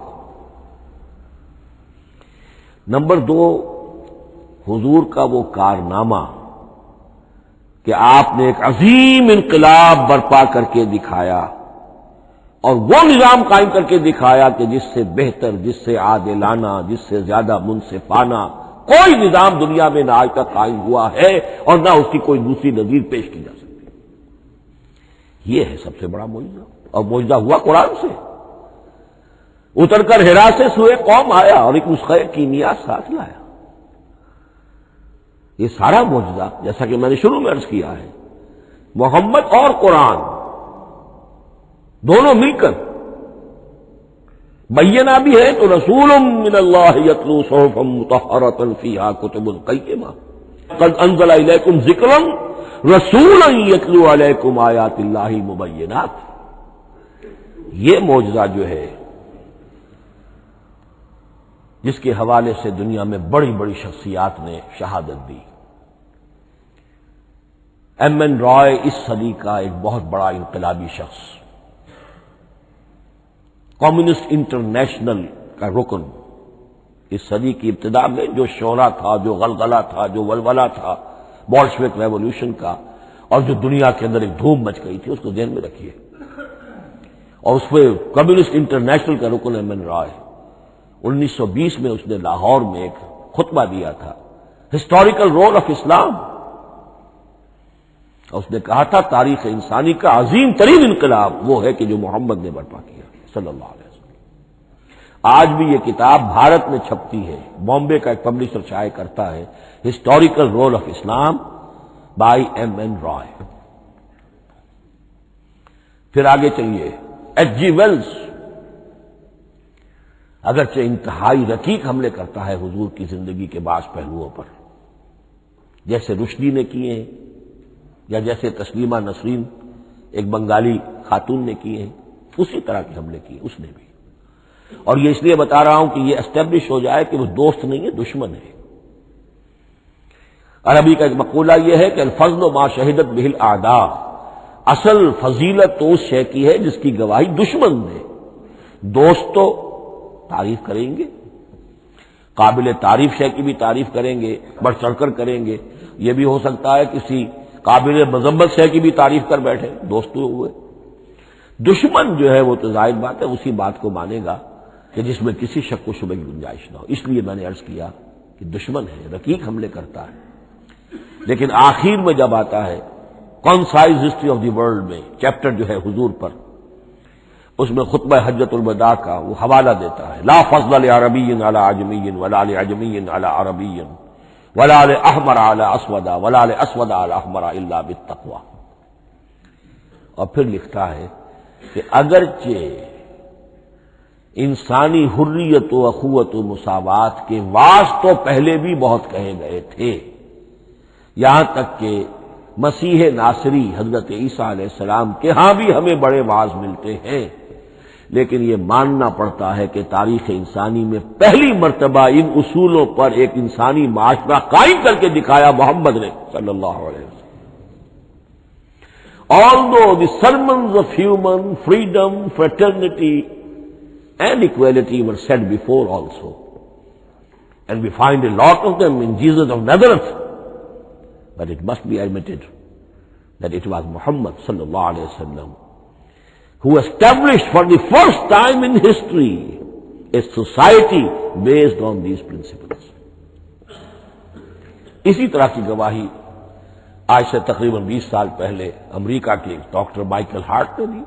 نمبر دو، حضور کا وہ کارنامہ کہ آپ نے ایک عظیم انقلاب برپا کر کے دکھایا اور وہ نظام قائم کر کے دکھایا کہ جس سے بہتر، جس سے عادلانہ، جس سے زیادہ منصفانہ کوئی نظام دنیا میں نہ آج تک قائم ہوا ہے اور نہ اس کی کوئی دوسری نظیر پیش کی جا سکتی۔ یہ ہے سب سے بڑا معجزہ، اور معجزہ ہوا قرآن سے۔ اتر کر حرا سے سوئے قوم آیا اور ایک نسخہ کیمیا ساتھ لایا۔ یہ سارا معجزہ، جیسا کہ میں نے شروع میں عرض کیا ہے، محمد اور قرآن دونوں مل کر بینہ بھی ہے تو رسول من اللہ یتلو صحفا مطہرۃ فیہا کتب قیمہ قد انزل الیکم ذکرا رسولا یتلو علیکم آیات اللہ مبینات۔ یہ معجزہ جو ہے جس کے حوالے سے دنیا میں بڑی بڑی شخصیات نے شہادت دی۔ ایم این رائے اس صدی کا ایک بہت بڑا انقلابی شخص، کمیونسٹ انٹرنیشنل کا رکن، اس صدی کی ابتدا میں جو شعلہ تھا، جو غلغلہ تھا، جو ولولہ تھا بولشوک ریولوشن کا، اور جو دنیا کے اندر ایک دھوم مچ گئی تھی، اس کو ذہن میں رکھیے۔ اور اس پہ کمیونسٹ انٹرنیشنل کا رکن ایم این رائے، 1920 میں اس نے لاہور میں ایک خطبہ دیا تھا، ہسٹوریکل رول آف اسلام، اور اس نے کہا تھا تاریخ انسانی کا عظیم ترین انقلاب وہ ہے کہ جو محمد نے برپا کیا صلی اللہ علیہ وسلم۔ آج بھی یہ کتاب بھارت میں چھپتی ہے، بامبے کا ایک پبلشر شائع کرتا ہے، historical role of Islam by M N Roy. پھر آگے چلیے، ایچ جی ویلز اگرچہ انتہائی رقیق حملے کرتا ہے حضور کی زندگی کے بعض پہلوؤں پر، جیسے رشدی نے کیے ہیں یا جیسے تسلیمہ نسرین ایک بنگالی خاتون نے کیے ہیں، اسی طرح کے حملے کیے اس نے بھی۔ اور یہ اس لیے بتا رہا ہوں کہ یہ اسٹیبلش ہو جائے کہ وہ دوست نہیں ہے، دشمن ہے۔ عربی کا ایک مقولہ یہ ہے کہ الفضل ما شہدت بہ الاعداء، اصل فضیلت تو اس شے کی ہے جس کی گواہی دشمن دے۔ دوست تو تعریف کریں گے، قابل تعریف شے کی بھی تعریف کریں گے، بڑھ چڑھ کر کریں گے۔ یہ بھی ہو سکتا ہے کسی قابل مذمت شے کی بھی تعریف کر بیٹھے، دوست ہوئے۔ دشمن جو ہے وہ تو ظاہر بات ہے اسی بات کو مانے گا کہ جس میں کسی شک و شبہ کی گنجائش نہ ہو۔ اس لیے میں نے عرض کیا کہ دشمن ہے، رقیق حملے کرتا ہے، لیکن آخر میں جب آتا ہے concise history of the world میں چیپٹر جو ہے حضور پر، اس میں خطبہ حجۃ الوداع کا وہ حوالہ دیتا ہے، لا فضل لعربی علی عجمی ولا لعجمی علی عربی ولا لاحمر علی اسود ولا لاسود علی احمر الا بالتقوی۔ اور پھر لکھتا ہے کہ اگرچہ انسانی حریت و اخوت و مساوات کے واعظ تو پہلے بھی بہت کہے گئے تھے، یہاں تک کہ مسیح ناصری حضرت عیسیٰ علیہ السلام کے ہاں بھی ہمیں بڑے واعظ ملتے ہیں، لیکن یہ ماننا پڑتا ہے کہ تاریخ انسانی میں پہلی مرتبہ ان اصولوں پر ایک انسانی معاشرہ قائم کر کے دکھایا محمد نے صلی اللہ علیہ وسلم۔ Although the sermons of human freedom, fraternity and equality were said before also, and we find a lot of them in Jesus of Nazareth, but it must be admitted that it was Muhammad sallallahu alayhi wa sallam who established for the first time in history a society based on these principles. اسی طرح کی گواہی آج سے تقریباً 20 سال پہلے امریکہ کے ڈاکٹر مائیکل ہارٹ نے دی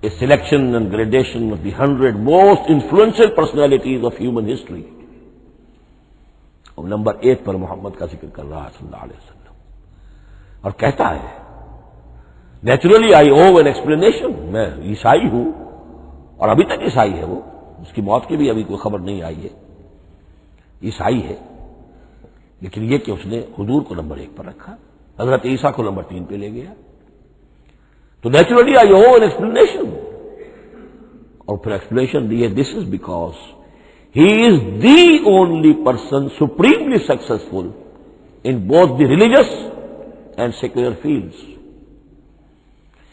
a selection and gradation of the 100 most influential personalities of human history. اور نمبر 1 پر محمد کا ذکر کر رہا ہے صلی اللہ علیہ وسلم، اور کہتا ہے naturally I owe an explanation, میں عیسائی ہوں اور ابھی تک عیسائی ہے، وہ اس کی موت کی بھی ابھی کوئی خبر نہیں آئی ہے، عیسائی ہے، لیکن یہ کہ اس نے حضور کو نمبر 1 پر رکھا، حضرت عیسیٰ کو نمبر 3 پہ لے گیا، تو naturally I owe an explanation, اور پھر ایکسپلینیشن دی ہے this is because he is the only person supremely successful in both the religious and secular fields.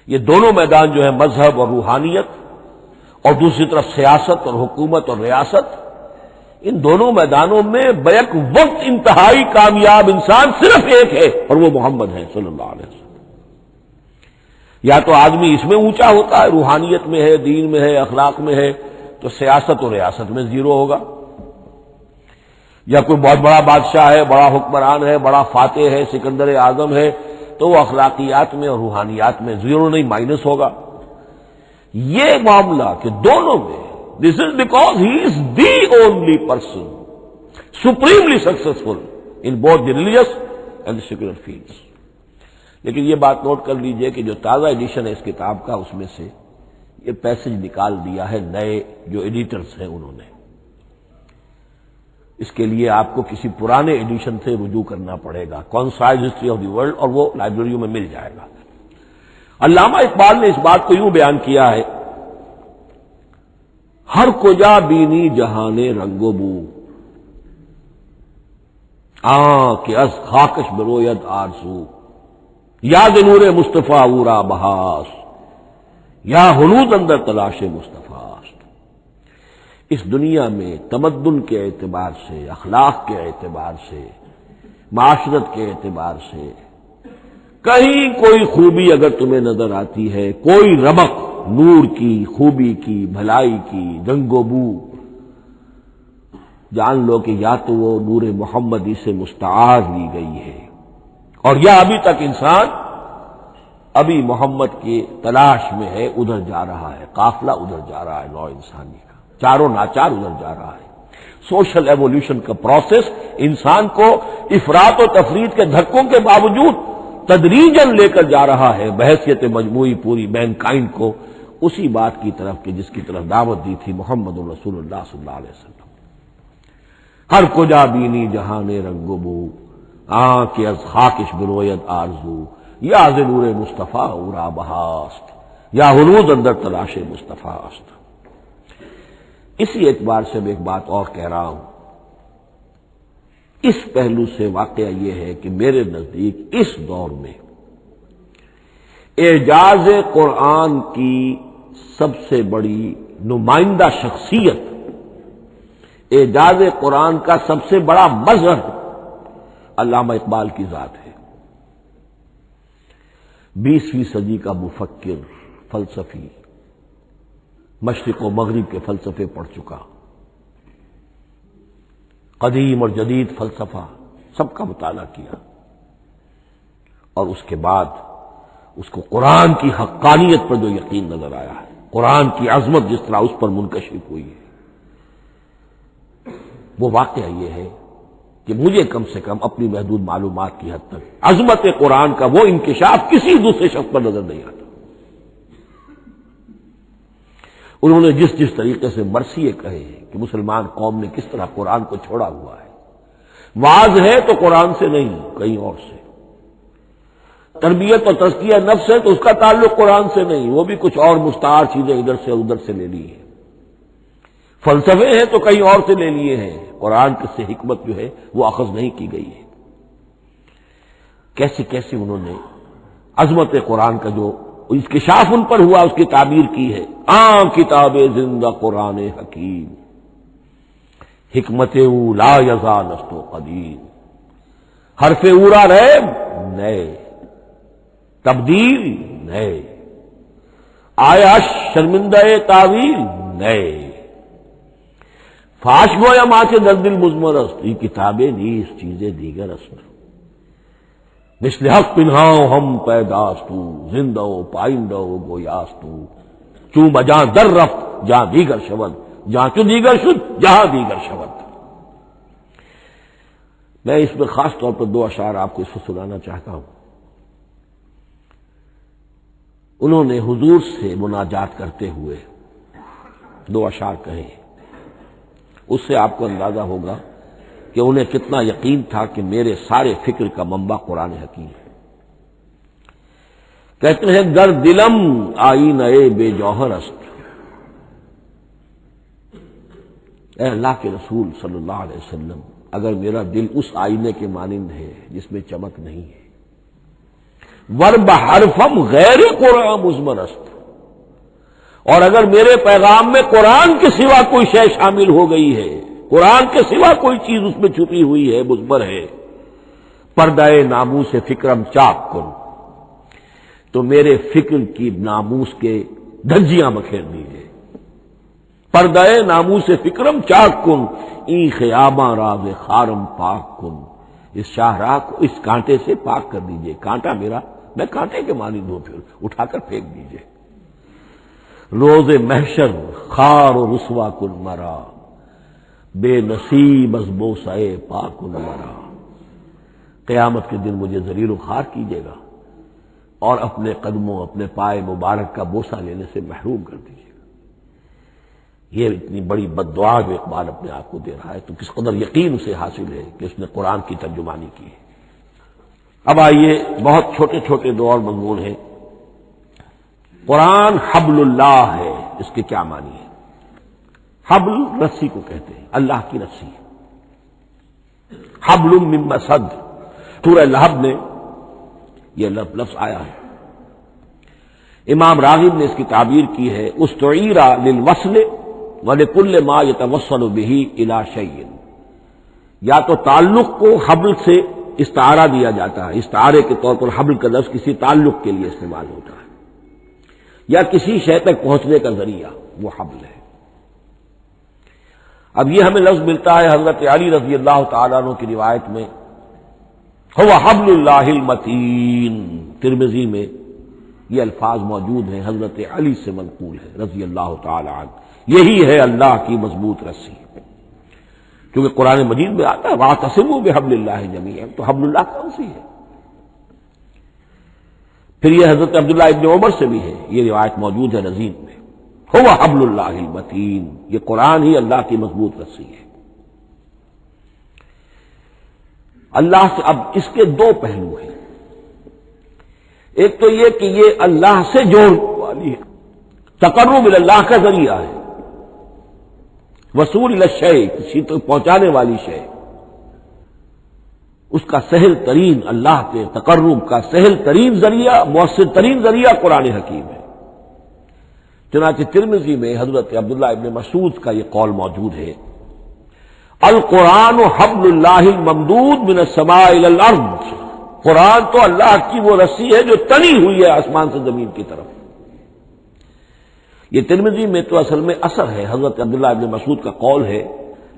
یہ دونوں میدان جو ہے مذہب اور روحانیت، اور دوسری طرف سیاست اور حکومت اور ریاست، ان دونوں میدانوں میں بیک وقت انتہائی کامیاب انسان صرف ایک ہے، اور وہ محمد ہے صلی اللہ علیہ وسلم۔ یا تو آدمی اس میں اونچا ہوتا ہے، روحانیت میں ہے، دین میں ہے، اخلاق میں ہے، تو سیاست اور ریاست میں زیرو ہوگا، یا کوئی بہت بڑا بادشاہ ہے، بڑا حکمران ہے، بڑا فاتح ہے، سکندر اعظم ہے، تو وہ اخلاقیات میں اور روحانیات میں زیرو نہیں، مائنس ہوگا۔ یہ معاملہ کہ دونوں میں this is because he is the only person supremely successful in both the religious and secular fields. لیکن یہ بات نوٹ کر لیجئے کہ جو تازہ ایڈیشن ہے اس کتاب کا، اس میں سے یہ پیسج نکال دیا ہے نئے جو ایڈیٹرز ہیں انہوں نے، اس کے لیے آپ کو کسی پرانے ایڈیشن سے رجوع کرنا پڑے گا، concise history of the world, اور وہ لائبریریوں میں مل جائے گا۔ علامہ اقبال نے اس بات کو یوں بیان کیا ہے، ہر کجا بینی جہان رنگ و بو، کہ از خاکش بروید آرزو، یاد نور مصطفیٰ اورا بہاس، یا ہنود اندر تلاش مصطفیٰ۔ اس دنیا میں تمدن کے اعتبار سے، اخلاق کے اعتبار سے، معاشرت کے اعتبار سے کہیں کوئی خوبی اگر تمہیں نظر آتی ہے، کوئی رمق نور کی، خوبی کی، بھلائی کی، رنگ و بو، جان لو کہ یا تو وہ نور محمدی سے مستعار لی گئی ہے، اور یا ابھی تک انسان ابھی محمد کی تلاش میں ہے، ادھر جا رہا ہے، قافلہ ادھر جا رہا ہے، نوع انسانی کا چاروں ناچار ادھر جا رہا ہے۔ سوشل ایوولوشن کا پروسیس انسان کو افراط و تفرید کے دھکوں کے باوجود تدریجاً لے کر جا رہا ہے بحیثیت مجموعی پوری مین کائنڈ کو اسی بات کی طرف کہ جس کی طرف دعوت دی تھی محمد رسول اللہ صلی اللہ علیہ وسلم۔ ہر کجا بینی جہان رنگ و بو، کہ از خاکش بروید آرزو، یا ز نور مصطفیٰ اورا بہاست، یا ہنود اندر تلاش مصطفیٰ است۔ اسی اعتبار سے میں ایک بات اور کہہ رہا ہوں، اس پہلو سے واقعہ یہ ہے کہ میرے نزدیک اس دور میں اعجاز قرآن کی سب سے بڑی نمائندہ شخصیت، اعجاز قرآن کا سب سے بڑا مظہر علامہ اقبال کی ذات ہے۔ 20ویں صدی کا مفکر، فلسفی، مشرق و مغرب کے فلسفے پڑھ چکا، قدیم اور جدید فلسفہ سب کا مطالعہ کیا، اور اس کے بعد اس کو قرآن کی حقانیت پر جو یقین نظر آیا ہے، قرآن کی عظمت جس طرح اس پر منکشف ہوئی ہے، وہ واقعہ یہ ہے کہ مجھے کم سے کم اپنی محدود معلومات کی حد تک عظمت قرآن کا وہ انکشاف کسی دوسرے شخص پر نظر نہیں آتا۔ انہوں نے جس جس طریقے سے مرثیے کہے ہیں کہ مسلمان قوم نے کس طرح قرآن کو چھوڑا ہوا ہے، واعظ ہے تو قرآن سے نہیں کہیں اور سے، تربیت اور تزکیہ نفس ہے تو اس کا تعلق قرآن سے نہیں، وہ بھی کچھ اور مستعار چیزیں ادھر سے ادھر سے لے لی ہیں، فلسفے ہیں تو کہیں اور سے لے لیے ہیں، قرآن سے حکمت جو ہے وہ اخذ نہیں کی گئی ہے۔ کیسے کیسے انہوں نے عظمت قرآن کا جو انکشاف ان پر ہوا اس کی تعبیر کی ہے۔ کتاب زندہ قرآن حکیم، حکمت او لا یزا نست و قدیم، حرف اورا ریب نئے، تبدیل نئے، آیا شرمندہ تعویل نئے، فاش گویا ماں کے در دل مضمر است، یہ کتابیں نیز چیزیں دیگر است۔ مثل حق پنہاؤ ہم پیداستو زندہ و پائندہ و گویاستو چوں بجاں در رفت جہاں دیگر شود جہاں چو دیگر شد جہاں دیگر شود۔ میں اس میں خاص طور پر دو اشعار آپ کو اس وقت سنانا چاہتا ہوں۔ انہوں نے حضور سے مناجات کرتے ہوئے دو اشعار کہے، اس سے آپ کو اندازہ ہوگا کہ انہیں کتنا یقین تھا کہ میرے سارے فکر کا منبع قرآن حکیم ہے۔ کہتے ہیں گر دلم آئینہ بے جوہر است، اے اللہ کے رسول صلی اللہ علیہ وسلم، اگر میرا دل اس آئینے کے مانند ہے جس میں چمک نہیں ہے، ورب حرفم غیر قرآن مضمر است، اور اگر میرے پیغام میں قرآن کے سوا کوئی شے شامل ہو گئی ہے، قرآن کے سوا کوئی چیز اس میں چھپی ہوئی ہے، مضمر ہے، پردہ ناموس فکرم چاک کن، تو میرے فکر کی ناموس کے دھجیاں بکھیر دیجیے۔ پردہ ناموس فکرم چاک کن، این خیامہ راز خارم پاک کن، اس شاہراہ کو اس کانٹے سے پاک کر دیجیے، کانٹا میرا، میں کانٹے کے مانند ہوں، پھر اٹھا کر پھینک دیجیے۔ روز محشر خار و رسوا کن مرا، بے نصیب از بوسہ پاک کن مرا، قیامت کے دن مجھے ذلیل و خوار کیجیے گا اور اپنے قدموں، اپنے پائے مبارک کا بوسہ لینے سے محروم کر دیجیے گا۔ یہ اتنی بڑی بد دعا جو اقبال اپنے آپ کو دے رہا ہے، تو کس قدر یقین اسے حاصل ہے کہ اس نے قرآن کی ترجمانی کی ہے۔ اب آئیے، بہت چھوٹے چھوٹے دو اور مضمون ہیں۔ قرآن حبل اللہ ہے، اس کے کیا معنی ہے؟ حبل رسی کو کہتے ہیں، اللہ کی رسی۔ حبل من مسد، سورہ لہب میں یہ لفظ آیا ہے۔ امام راغب نے اس کی تعبیر کی ہے استعیر للوصل ولکل ما یتوصل به الی شیء، یا تو تعلق کو حبل سے استعارہ دیا جاتا ہے، استعارے کے طور پر حبل کا لفظ کسی تعلق کے لیے استعمال ہوتا ہے، یا کسی شے تک پہنچنے کا ذریعہ، وہ حبل ہے۔ اب یہ ہمیں لفظ ملتا ہے حضرت علی رضی اللہ تعالیٰ عنہ کی روایت میں، هو حبل اللہ المتین، ترمذی میں یہ الفاظ موجود ہیں، حضرت علی سے منقول ہے رضی اللہ تعالی عنہ، یہی ہے اللہ کی مضبوط رسی، کیونکہ قرآن مجید میں آتا ہے واعتصموا بحبل اللہ جمیعا، تو حبل اللہ کون سی ہے؟ پھر یہ حضرت عبداللہ ابن عمر سے بھی ہے، یہ روایت موجود ہے رزین میں، هو حبل اللہ المتین، یہ قرآن ہی اللہ کی مضبوط رسی ہے۔ اللہ سے اب اس کے دو پہلو ہیں، ایک تو یہ کہ یہ اللہ سے جوڑنے والی ہے، تقرب اللہ کا ذریعہ ہے، وصول الشیء، کسی تک پہنچانے والی شے، اس کا سہل ترین، اللہ کے تقرب کا سہل ترین ذریعہ، مؤثر ترین ذریعہ قرآن حکیم ہے۔ چنانچہ ترمذی میں حضرت عبداللہ ابن مسعود کا یہ قول موجود ہے، القرآن حبل اللہ الممدود من السماء الی الارض، قرآن تو اللہ کی وہ رسی ہے جو تنی ہوئی ہے آسمان سے زمین کی طرف۔ یہ ترمذی میں تو اصل میں اثر ہے، حضرت عبداللہ ابن مسعود کا قول ہے،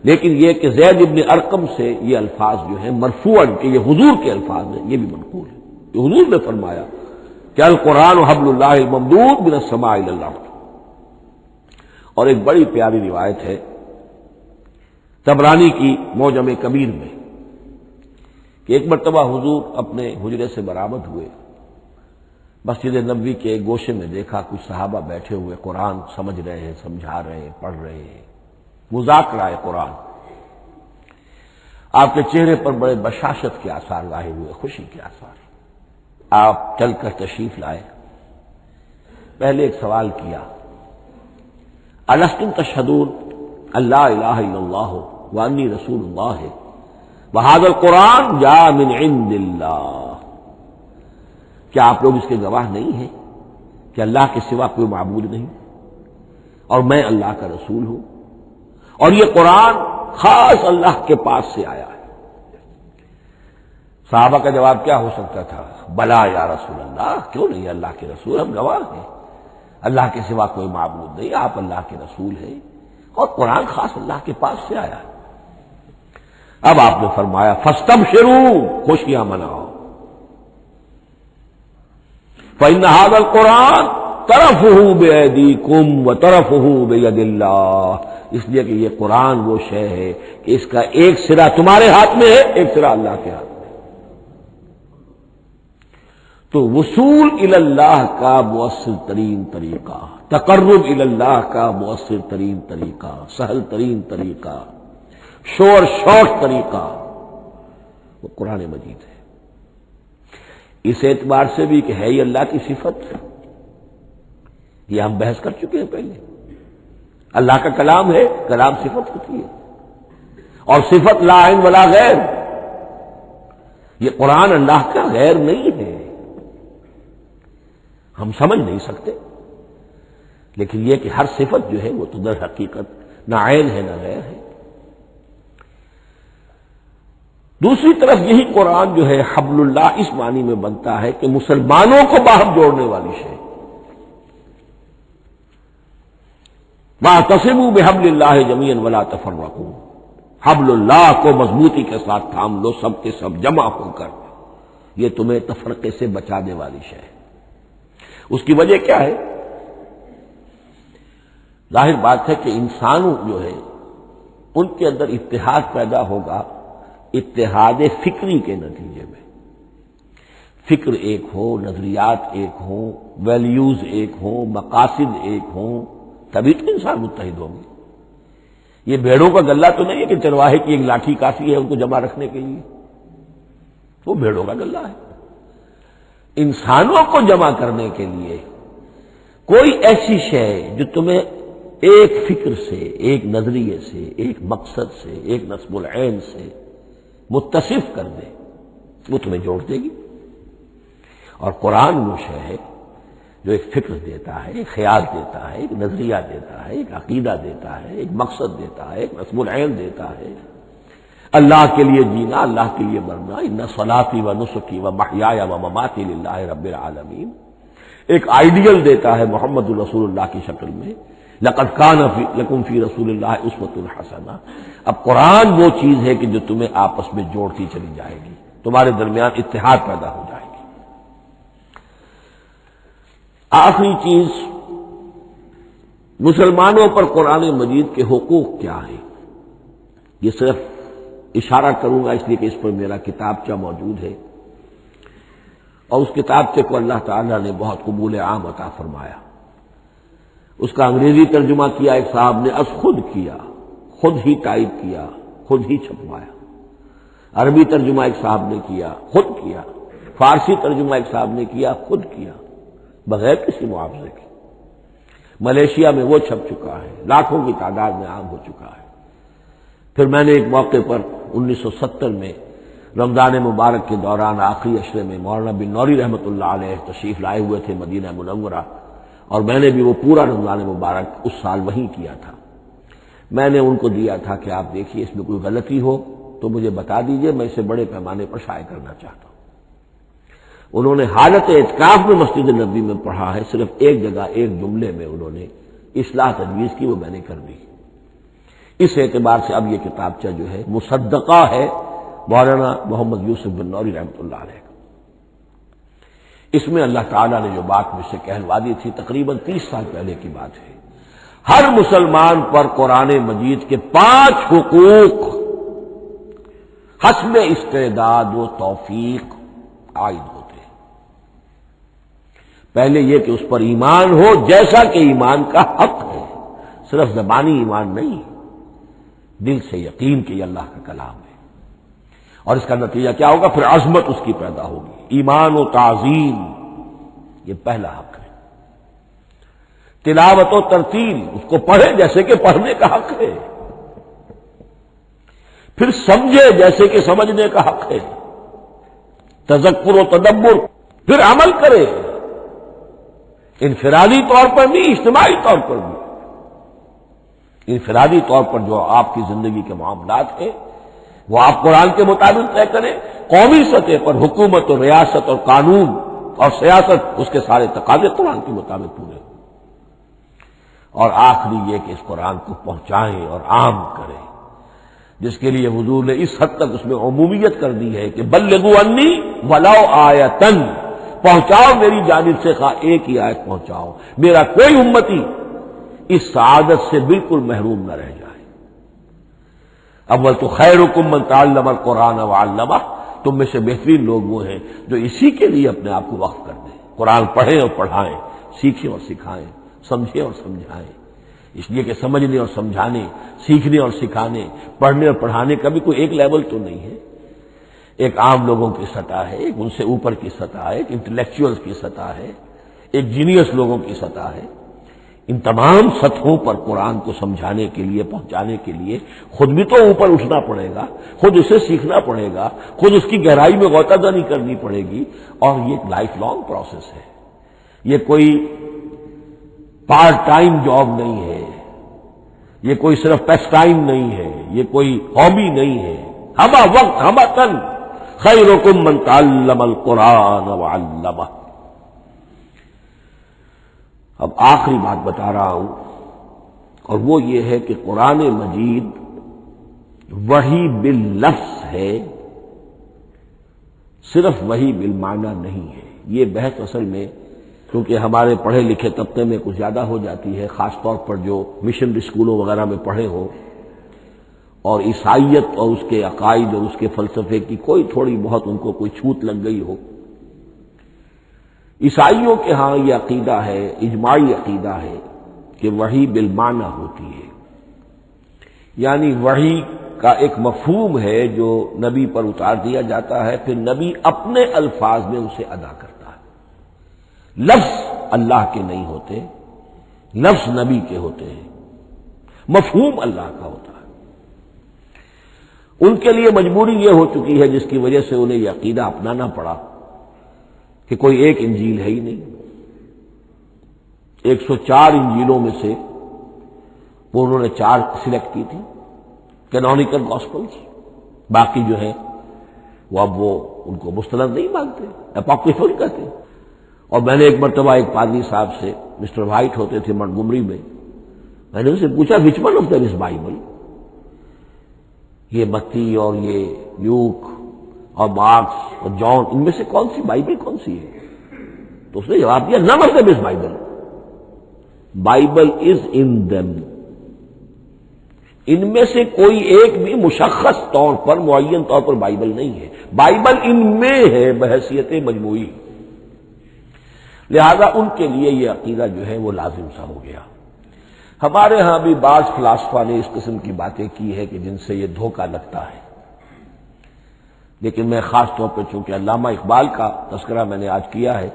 لیکن یہ کہ زید ابن ارقم سے یہ الفاظ جو ہیں مرفوعاً کہ یہ حضور کے الفاظ ہیں، یہ بھی منقول ہے کہ حضور نے فرمایا کہ القرآن حبل اللہ الممدود من السماء الی الارض۔ اور ایک بڑی پیاری روایت ہے طبرانی کی معجم کبیر میں کہ ایک مرتبہ حضور اپنے حجرے سے برآمد ہوئے، مسجد نبوی کے ایک گوشے میں دیکھا کچھ صحابہ بیٹھے ہوئے قرآن سمجھ رہے ہیں، سمجھا رہے ہیں، پڑھ رہے ہیں، مذاکرہ ہے قرآن۔ آپ کے چہرے پر بڑے بشاشت کے آثار ظاہر ہوئے، خوشی کے آثار۔ آپ چل کر تشریف لائے، پہلے ایک سوال کیا، الستم تشہدون اللہ الہ الا اللہ وانی رسول اللہ وہذا القرآن جاء من عند اللہ، کیا آپ لوگ اس کے گواہ نہیں ہیں کہ اللہ کے سوا کوئی معبود نہیں اور میں اللہ کا رسول ہوں، اور یہ قرآن خاص اللہ کے پاس سے آیا ہے؟ صحابہ کا جواب کیا ہو سکتا تھا؟ بلا یا رسول اللہ، کیوں نہیں اللہ کے رسول، ہم گواہ ہیں، اللہ کے سوا کوئی معبود نہیں، آپ اللہ کے رسول ہیں اور قرآن خاص اللہ کے پاس سے آیا ہے۔ اب آپ نے فرمایا فاستبشروا، خوشیاں مناؤ، فإن هذا القرآن طرفه بأيديكم وطرفه بيد اللہ، اس لیے کہ یہ قرآن وہ شے ہے کہ اس کا ایک سرا تمہارے ہاتھ میں ہے، ایک سرا اللہ کے ہاتھ میں ہے۔ تو وصول الی اللہ کا مؤثر ترین طریقہ، تقرب الی اللہ کا مؤثر ترین طریقہ، سہل ترین طریقہ، شور شوق طریقہ وہ قرآن مجید ہے۔ اس اعتبار سے بھی کہ ہے یہ اللہ کی صفت، یہ ہم بحث کر چکے ہیں پہلے۔ اللہ کا کلام ہے، کلام صفت ہوتی ہے، اور صفت لا عین ولا غیر۔ یہ قرآن اللہ کا غیر نہیں ہے، ہم سمجھ نہیں سکتے، لیکن یہ کہ ہر صفت جو ہے وہ تو در حقیقت نہ عین ہے نہ غیر ہے۔ دوسری طرف یہی قرآن جو ہے حبل اللہ اس معنی میں بنتا ہے کہ مسلمانوں کو باہم جوڑنے والی شے۔ وَاعْتَصِمُوا بِحَبْلِ اللَّهِ جَمِيعًا وَلَا تَفَرَّقُوا، حبل اللہ کو مضبوطی کے ساتھ تھام لو، سب کے سب جمع ہو کر، یہ تمہیں تفرقے سے بچانے والی شے ہے۔ اس کی وجہ کیا ہے؟ ظاہر بات ہے کہ انسانوں جو ہے ان کے اندر اتحاد پیدا ہوگا اتحاد فکری کے نتیجے میں۔ فکر ایک ہو، نظریات ایک ہوں، ویلیوز ایک ہوں، مقاصد ایک ہوں، تبھی تو انسان متحد ہوں گے۔ یہ بھیڑوں کا غلہ تو نہیں ہے کہ چرواہے کی ایک لاٹھی کافی ہے ان کو جمع رکھنے کے لیے، وہ بھیڑوں کا غلہ ہے۔ انسانوں کو جمع کرنے کے لیے کوئی ایسی شے جو تمہیں ایک فکر سے، ایک نظریے سے، ایک مقصد سے، ایک نصب العین سے متصف کر دے، وہ تمہیں جوڑ دے گی۔ اور قرآن وہ شے ہے جو ایک فکر دیتا ہے، ایک خیال دیتا ہے، ایک نظریہ دیتا ہے، ایک عقیدہ دیتا ہے، ایک مقصد دیتا ہے، ایک نصب العین دیتا ہے۔ اللہ کے لیے جینا، اللہ کے لیے مرنا، ان صلاتی و نسکی و محیای و مماتی للہ رب العالمین، ایک آئیڈیل دیتا ہے محمد الرسول اللہ کی شکل میں، لقد کان لکم فی رسول اللہ اسوۃ حسنہ۔ اب قرآن وہ چیز ہے کہ جو تمہیں آپس میں جوڑتی چلی جائے گی، تمہارے درمیان اتحاد پیدا ہو جائے گی۔ آخری چیز، مسلمانوں پر قرآن مجید کے حقوق کیا ہیں؟ یہ صرف اشارہ کروں گا اس لیے کہ اس پر میرا کتابچہ موجود ہے، اور اس کتابچے کو اللہ تعالیٰ نے بہت قبول عام عطا فرمایا۔ اس کا انگریزی ترجمہ کیا ایک صاحب نے، از خود کیا، خود ہی ٹائپ کیا، خود ہی چھپوایا۔ عربی ترجمہ ایک صاحب نے کیا، خود کیا۔ فارسی ترجمہ ایک صاحب نے کیا، خود کیا، بغیر کسی معاوضے کے۔ ملیشیا میں وہ چھپ چکا ہے، لاکھوں کی تعداد میں عام ہو چکا ہے۔ پھر میں نے ایک موقع پر 1970 میں رمضان مبارک کے دوران آخری عشرے میں مولانا بن نوری رحمۃ اللہ علیہ تشریف لائے ہوئے تھے مدینہ منورہ، اور میں نے بھی وہ پورا رمضان مبارک اس سال وہیں کیا تھا۔ میں نے ان کو دیا تھا کہ آپ دیکھیے اس میں کوئی غلطی ہو تو مجھے بتا دیجئے، میں اسے بڑے پیمانے پر شائع کرنا چاہتا ہوں۔ انہوں نے حالت اعتکاف میں مسجد نبوی میں پڑھا ہے، صرف ایک جگہ ایک جملے میں انہوں نے اصلاح تجویز کی، وہ میں نے کر دی۔ اس اعتبار سے اب یہ کتابچہ جو ہے مصدقہ ہے مولانا محمد یوسف بن نوری رحمۃ اللہ علیہ کا۔ اس میں اللہ تعالیٰ نے جو بات مجھ سے کہلوا دی تھی، تقریباً 30 سال پہلے کی بات ہے، ہر مسلمان پر قرآن مجید کے 5 حقوق حسب استعداد و توفیق عائد ہوتے ہیں۔ پہلے یہ کہ اس پر ایمان ہو جیسا کہ ایمان کا حق ہے، صرف زبانی ایمان نہیں، دل سے یقین کہ یہ اللہ کا کلام ہے۔ اور اس کا نتیجہ کیا ہوگا؟ پھر عظمت اس کی پیدا ہوگی، ایمان و تعظیم، یہ پہلا حق ہے۔ تلاوت و ترتیل، اس کو پڑھے جیسے کہ پڑھنے کا حق ہے، پھر سمجھے جیسے کہ سمجھنے کا حق ہے، تذکر و تدبر، پھر عمل کرے، انفرادی طور پر بھی، اجتماعی طور پر بھی۔ انفرادی طور پر جو آپ کی زندگی کے معاملات ہیں وہ آپ قرآن کے مطابق طے کریں، قومی سطح پر حکومت اور ریاست اور قانون اور سیاست، اس کے سارے تقاضے قرآن کے مطابق پورے، اور آخری یہ کہ اس قرآن کو پہنچائیں اور عام کریں، جس کے لیے حضور نے اس حد تک اس میں عمومیت کر دی ہے کہ بلغوا انی ولو آیۃ، پہنچاؤ میری جانب سے خواہ ایک ہی آیت پہنچاؤ، میرا کوئی امتی اس سعادت سے بالکل محروم نہ رہ جائے۔ اول تو خیرکم من تعلم القرآن وعلمہ، تم میں سے بہترین لوگ وہ ہیں جو اسی کے لیے اپنے آپ کو وقف کر دیں، قرآن پڑھیں اور پڑھائیں، سیکھیں اور سکھائیں، سمجھیں اور سمجھائیں۔ اس لیے کہ سمجھنے اور سمجھانے، سیکھنے اور سکھانے، پڑھنے اور پڑھانے کا بھی کوئی ایک لیول تو نہیں ہے۔ ایک عام لوگوں کی سطح ہے، ایک ان سے اوپر کی سطح ہے، ایک انٹلیکچوئلز کی سطح ہے، ایک جینیس لوگوں کی سطح ہے۔ ان تمام سطحوں پر قرآن کو سمجھانے کے لیے، پہنچانے کے لیے خود بھی تو اوپر اٹھنا پڑے گا، خود اسے سیکھنا پڑے گا، خود اس کی گہرائی میں غوطہ دانی کرنی پڑے گی، اور یہ ایک لائف لانگ پروسیس ہے۔ یہ کوئی پارٹ ٹائم جاب نہیں ہے، یہ کوئی صرف پیس ٹائم نہیں ہے، یہ کوئی ہابی نہیں ہے۔ ہمہ وقت ہمہ تن خیرکم من تعلم القرآن وعلمہ۔ اب آخری بات بتا رہا ہوں، اور وہ یہ ہے کہ قرآن مجید وحی باللفظ ہے، صرف وحی بالمعنی نہیں ہے۔ یہ بحث اصل میں کیونکہ ہمارے پڑھے لکھے طبقے میں کچھ زیادہ ہو جاتی ہے، خاص طور پر جو مشنری اسکولوں وغیرہ میں پڑھے ہو اور عیسائیت اور اس کے عقائد اور اس کے فلسفے کی کوئی تھوڑی بہت ان کو کوئی چھوت لگ گئی ہو۔ عیسائیوں کے ہاں یہ عقیدہ ہے، اجماعی عقیدہ ہے کہ وحی بالمعنی ہوتی ہے، یعنی وحی کا ایک مفہوم ہے جو نبی پر اتار دیا جاتا ہے، پھر نبی اپنے الفاظ میں اسے ادا کرتا ہے۔ لفظ اللہ کے نہیں ہوتے، لفظ نبی کے ہوتے ہیں، مفہوم اللہ کا ہوتا ہے۔ ان کے لیے مجبوری یہ ہو چکی ہے جس کی وجہ سے انہیں یہ عقیدہ اپنانا پڑا کہ کوئی ایک انجیل ہے ہی نہیں۔ 104 انجیلوں میں سے وہ انہوں نے 4 سلیکٹ کی تھی کینونیکل گاسپلز، باقی جو ہے وہ اب وہ ان کو مستند نہیں مانتے، اپوکریفل کہتے ہیں۔ اور میں نے ایک مرتبہ ایک پادری صاحب سے، مسٹر وائٹ ہوتے تھے منٹگومری میں نے ان سے پوچھا which one of them is Bible؟ یہ متی اور یہ لوک اور مارکس اور جان، ان میں سے کون سی بائبل کون سی ہے؟ تو اس نے جواب دیا none of them is Bible، Bible is in them۔ ان میں سے کوئی ایک بھی مشخص طور پر، معین طور پر بائبل نہیں ہے، بائبل ان میں ہے بحیثیت مجموعی۔ لہذا ان کے لیے یہ عقیدہ جو ہے وہ لازم سا ہو گیا۔ ہمارے ہاں بھی بعض فلاسفہ نے اس قسم کی باتیں کی ہے کہ جن سے یہ دھوکہ لگتا ہے، لیکن میں خاص طور پہ چونکہ علامہ اقبال کا تذکرہ میں نے آج کیا ہے،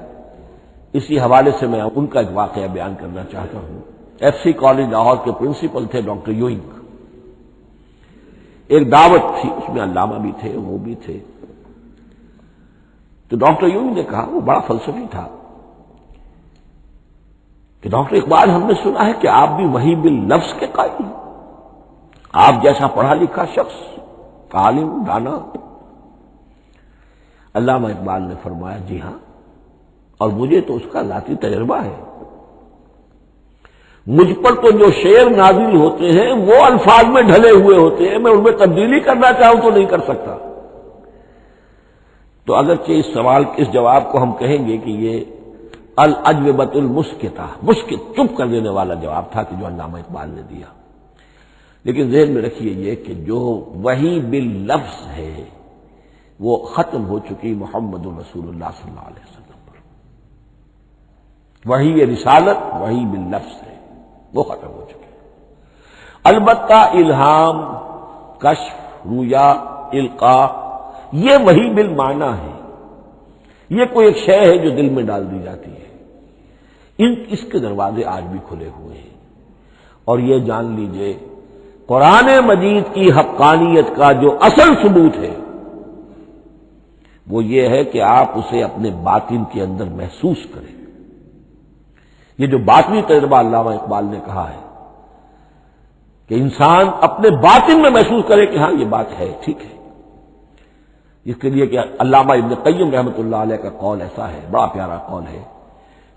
اسی حوالے سے میں ان کا ایک واقعہ بیان کرنا چاہتا ہوں۔ ایف سی کالج لاہور کے پرنسپل تھے ڈاکٹر یوئنگ۔ ایک دعوت تھی، اس میں علامہ بھی تھے، وہ بھی تھے۔ تو ڈاکٹر یوئنگ نے کہا، وہ بڑا فلسفی تھا، کہ ڈاکٹر اقبال ہم نے سنا ہے کہ آپ بھی وحی باللفظ کے قائل ہیں، آپ جیسا پڑھا لکھا شخص، عالم دانا۔ علامہ اقبال نے فرمایا جی ہاں، اور مجھے تو اس کا ذاتی تجربہ ہے، مجھ پر تو جو شعر نازل ہوتے ہیں وہ الفاظ میں ڈھلے ہوئے ہوتے ہیں، میں ان میں تبدیلی کرنا چاہوں تو نہیں کر سکتا۔ تو اگرچہ اس جواب کو ہم کہیں گے کہ یہ الاجوبۃ المسکتہ، مسکت چپ کر دینے والا جواب تھا کہ جو علامہ اقبال نے دیا، لیکن ذہن میں رکھیے یہ کہ جو وحی باللفظ ہے وہ ختم ہو چکی محمد رسول اللہ صلی اللہ علیہ وسلم پر۔ وحی رسالت وحی باللفظ ہے، وہ ختم ہو چکی۔ البتہ الہام، کشف، رویا، القاء، یہ وحی بالمعنی ہے، یہ کوئی ایک شے ہے جو دل میں ڈال دی جاتی ہے۔ اس کے دروازے آج بھی کھلے ہوئے ہیں، اور یہ جان لیجئے قرآن مجید کی حقانیت کا جو اصل ثبوت ہے وہ یہ ہے کہ آپ اسے اپنے باطن کے اندر محسوس کریں۔ یہ جو باطنی تجربہ علامہ اقبال نے کہا ہے کہ انسان اپنے باطن میں محسوس کرے کہ ہاں یہ بات ہے، ٹھیک ہے۔ اس کے لیے کہ علامہ ابن قیم رحمۃ اللہ علیہ کا قول ایسا ہے، بڑا پیارا قول ہے،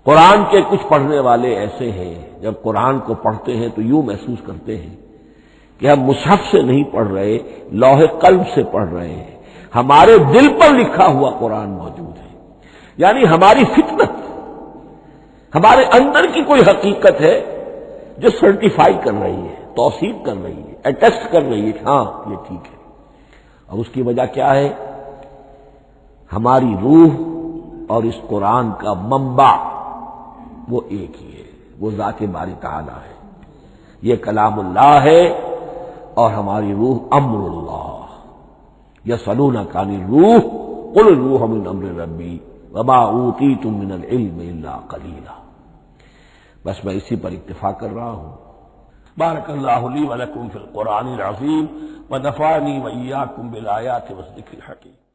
قرآن کے کچھ پڑھنے والے ایسے ہیں جب قرآن کو پڑھتے ہیں تو یوں محسوس کرتے ہیں کہ ہم مصحف سے نہیں پڑھ رہے، لوح قلب سے پڑھ رہے ہیں، ہمارے دل پر لکھا ہوا قرآن موجود ہے۔ یعنی ہماری فطرت، ہمارے اندر کی کوئی حقیقت ہے جو سرٹیفائی کر رہی ہے، توثیق کر رہی ہے، اٹیسٹ کر رہی ہے کہ ہاں یہ ٹھیک ہے۔ اور اس کی وجہ کیا ہے؟ ہماری روح اور اس قرآن کا منبع وہ ایک ہی ہے، وہ ذات باری تعالی ہے، یہ کلام اللہ ہے، اور ہماری روح امر اللہ۔ یسألونک عن الروح قل الروح من امر ربی وما اوتیتم من العلم الا قلیلا۔ بس میں اسی پر اکتفا کر رہا ہوں۔ بارک اللہ لی ولکم فی القرآن العظیم ونفعنی وإیاکم بالآیات والذکر الحکیم۔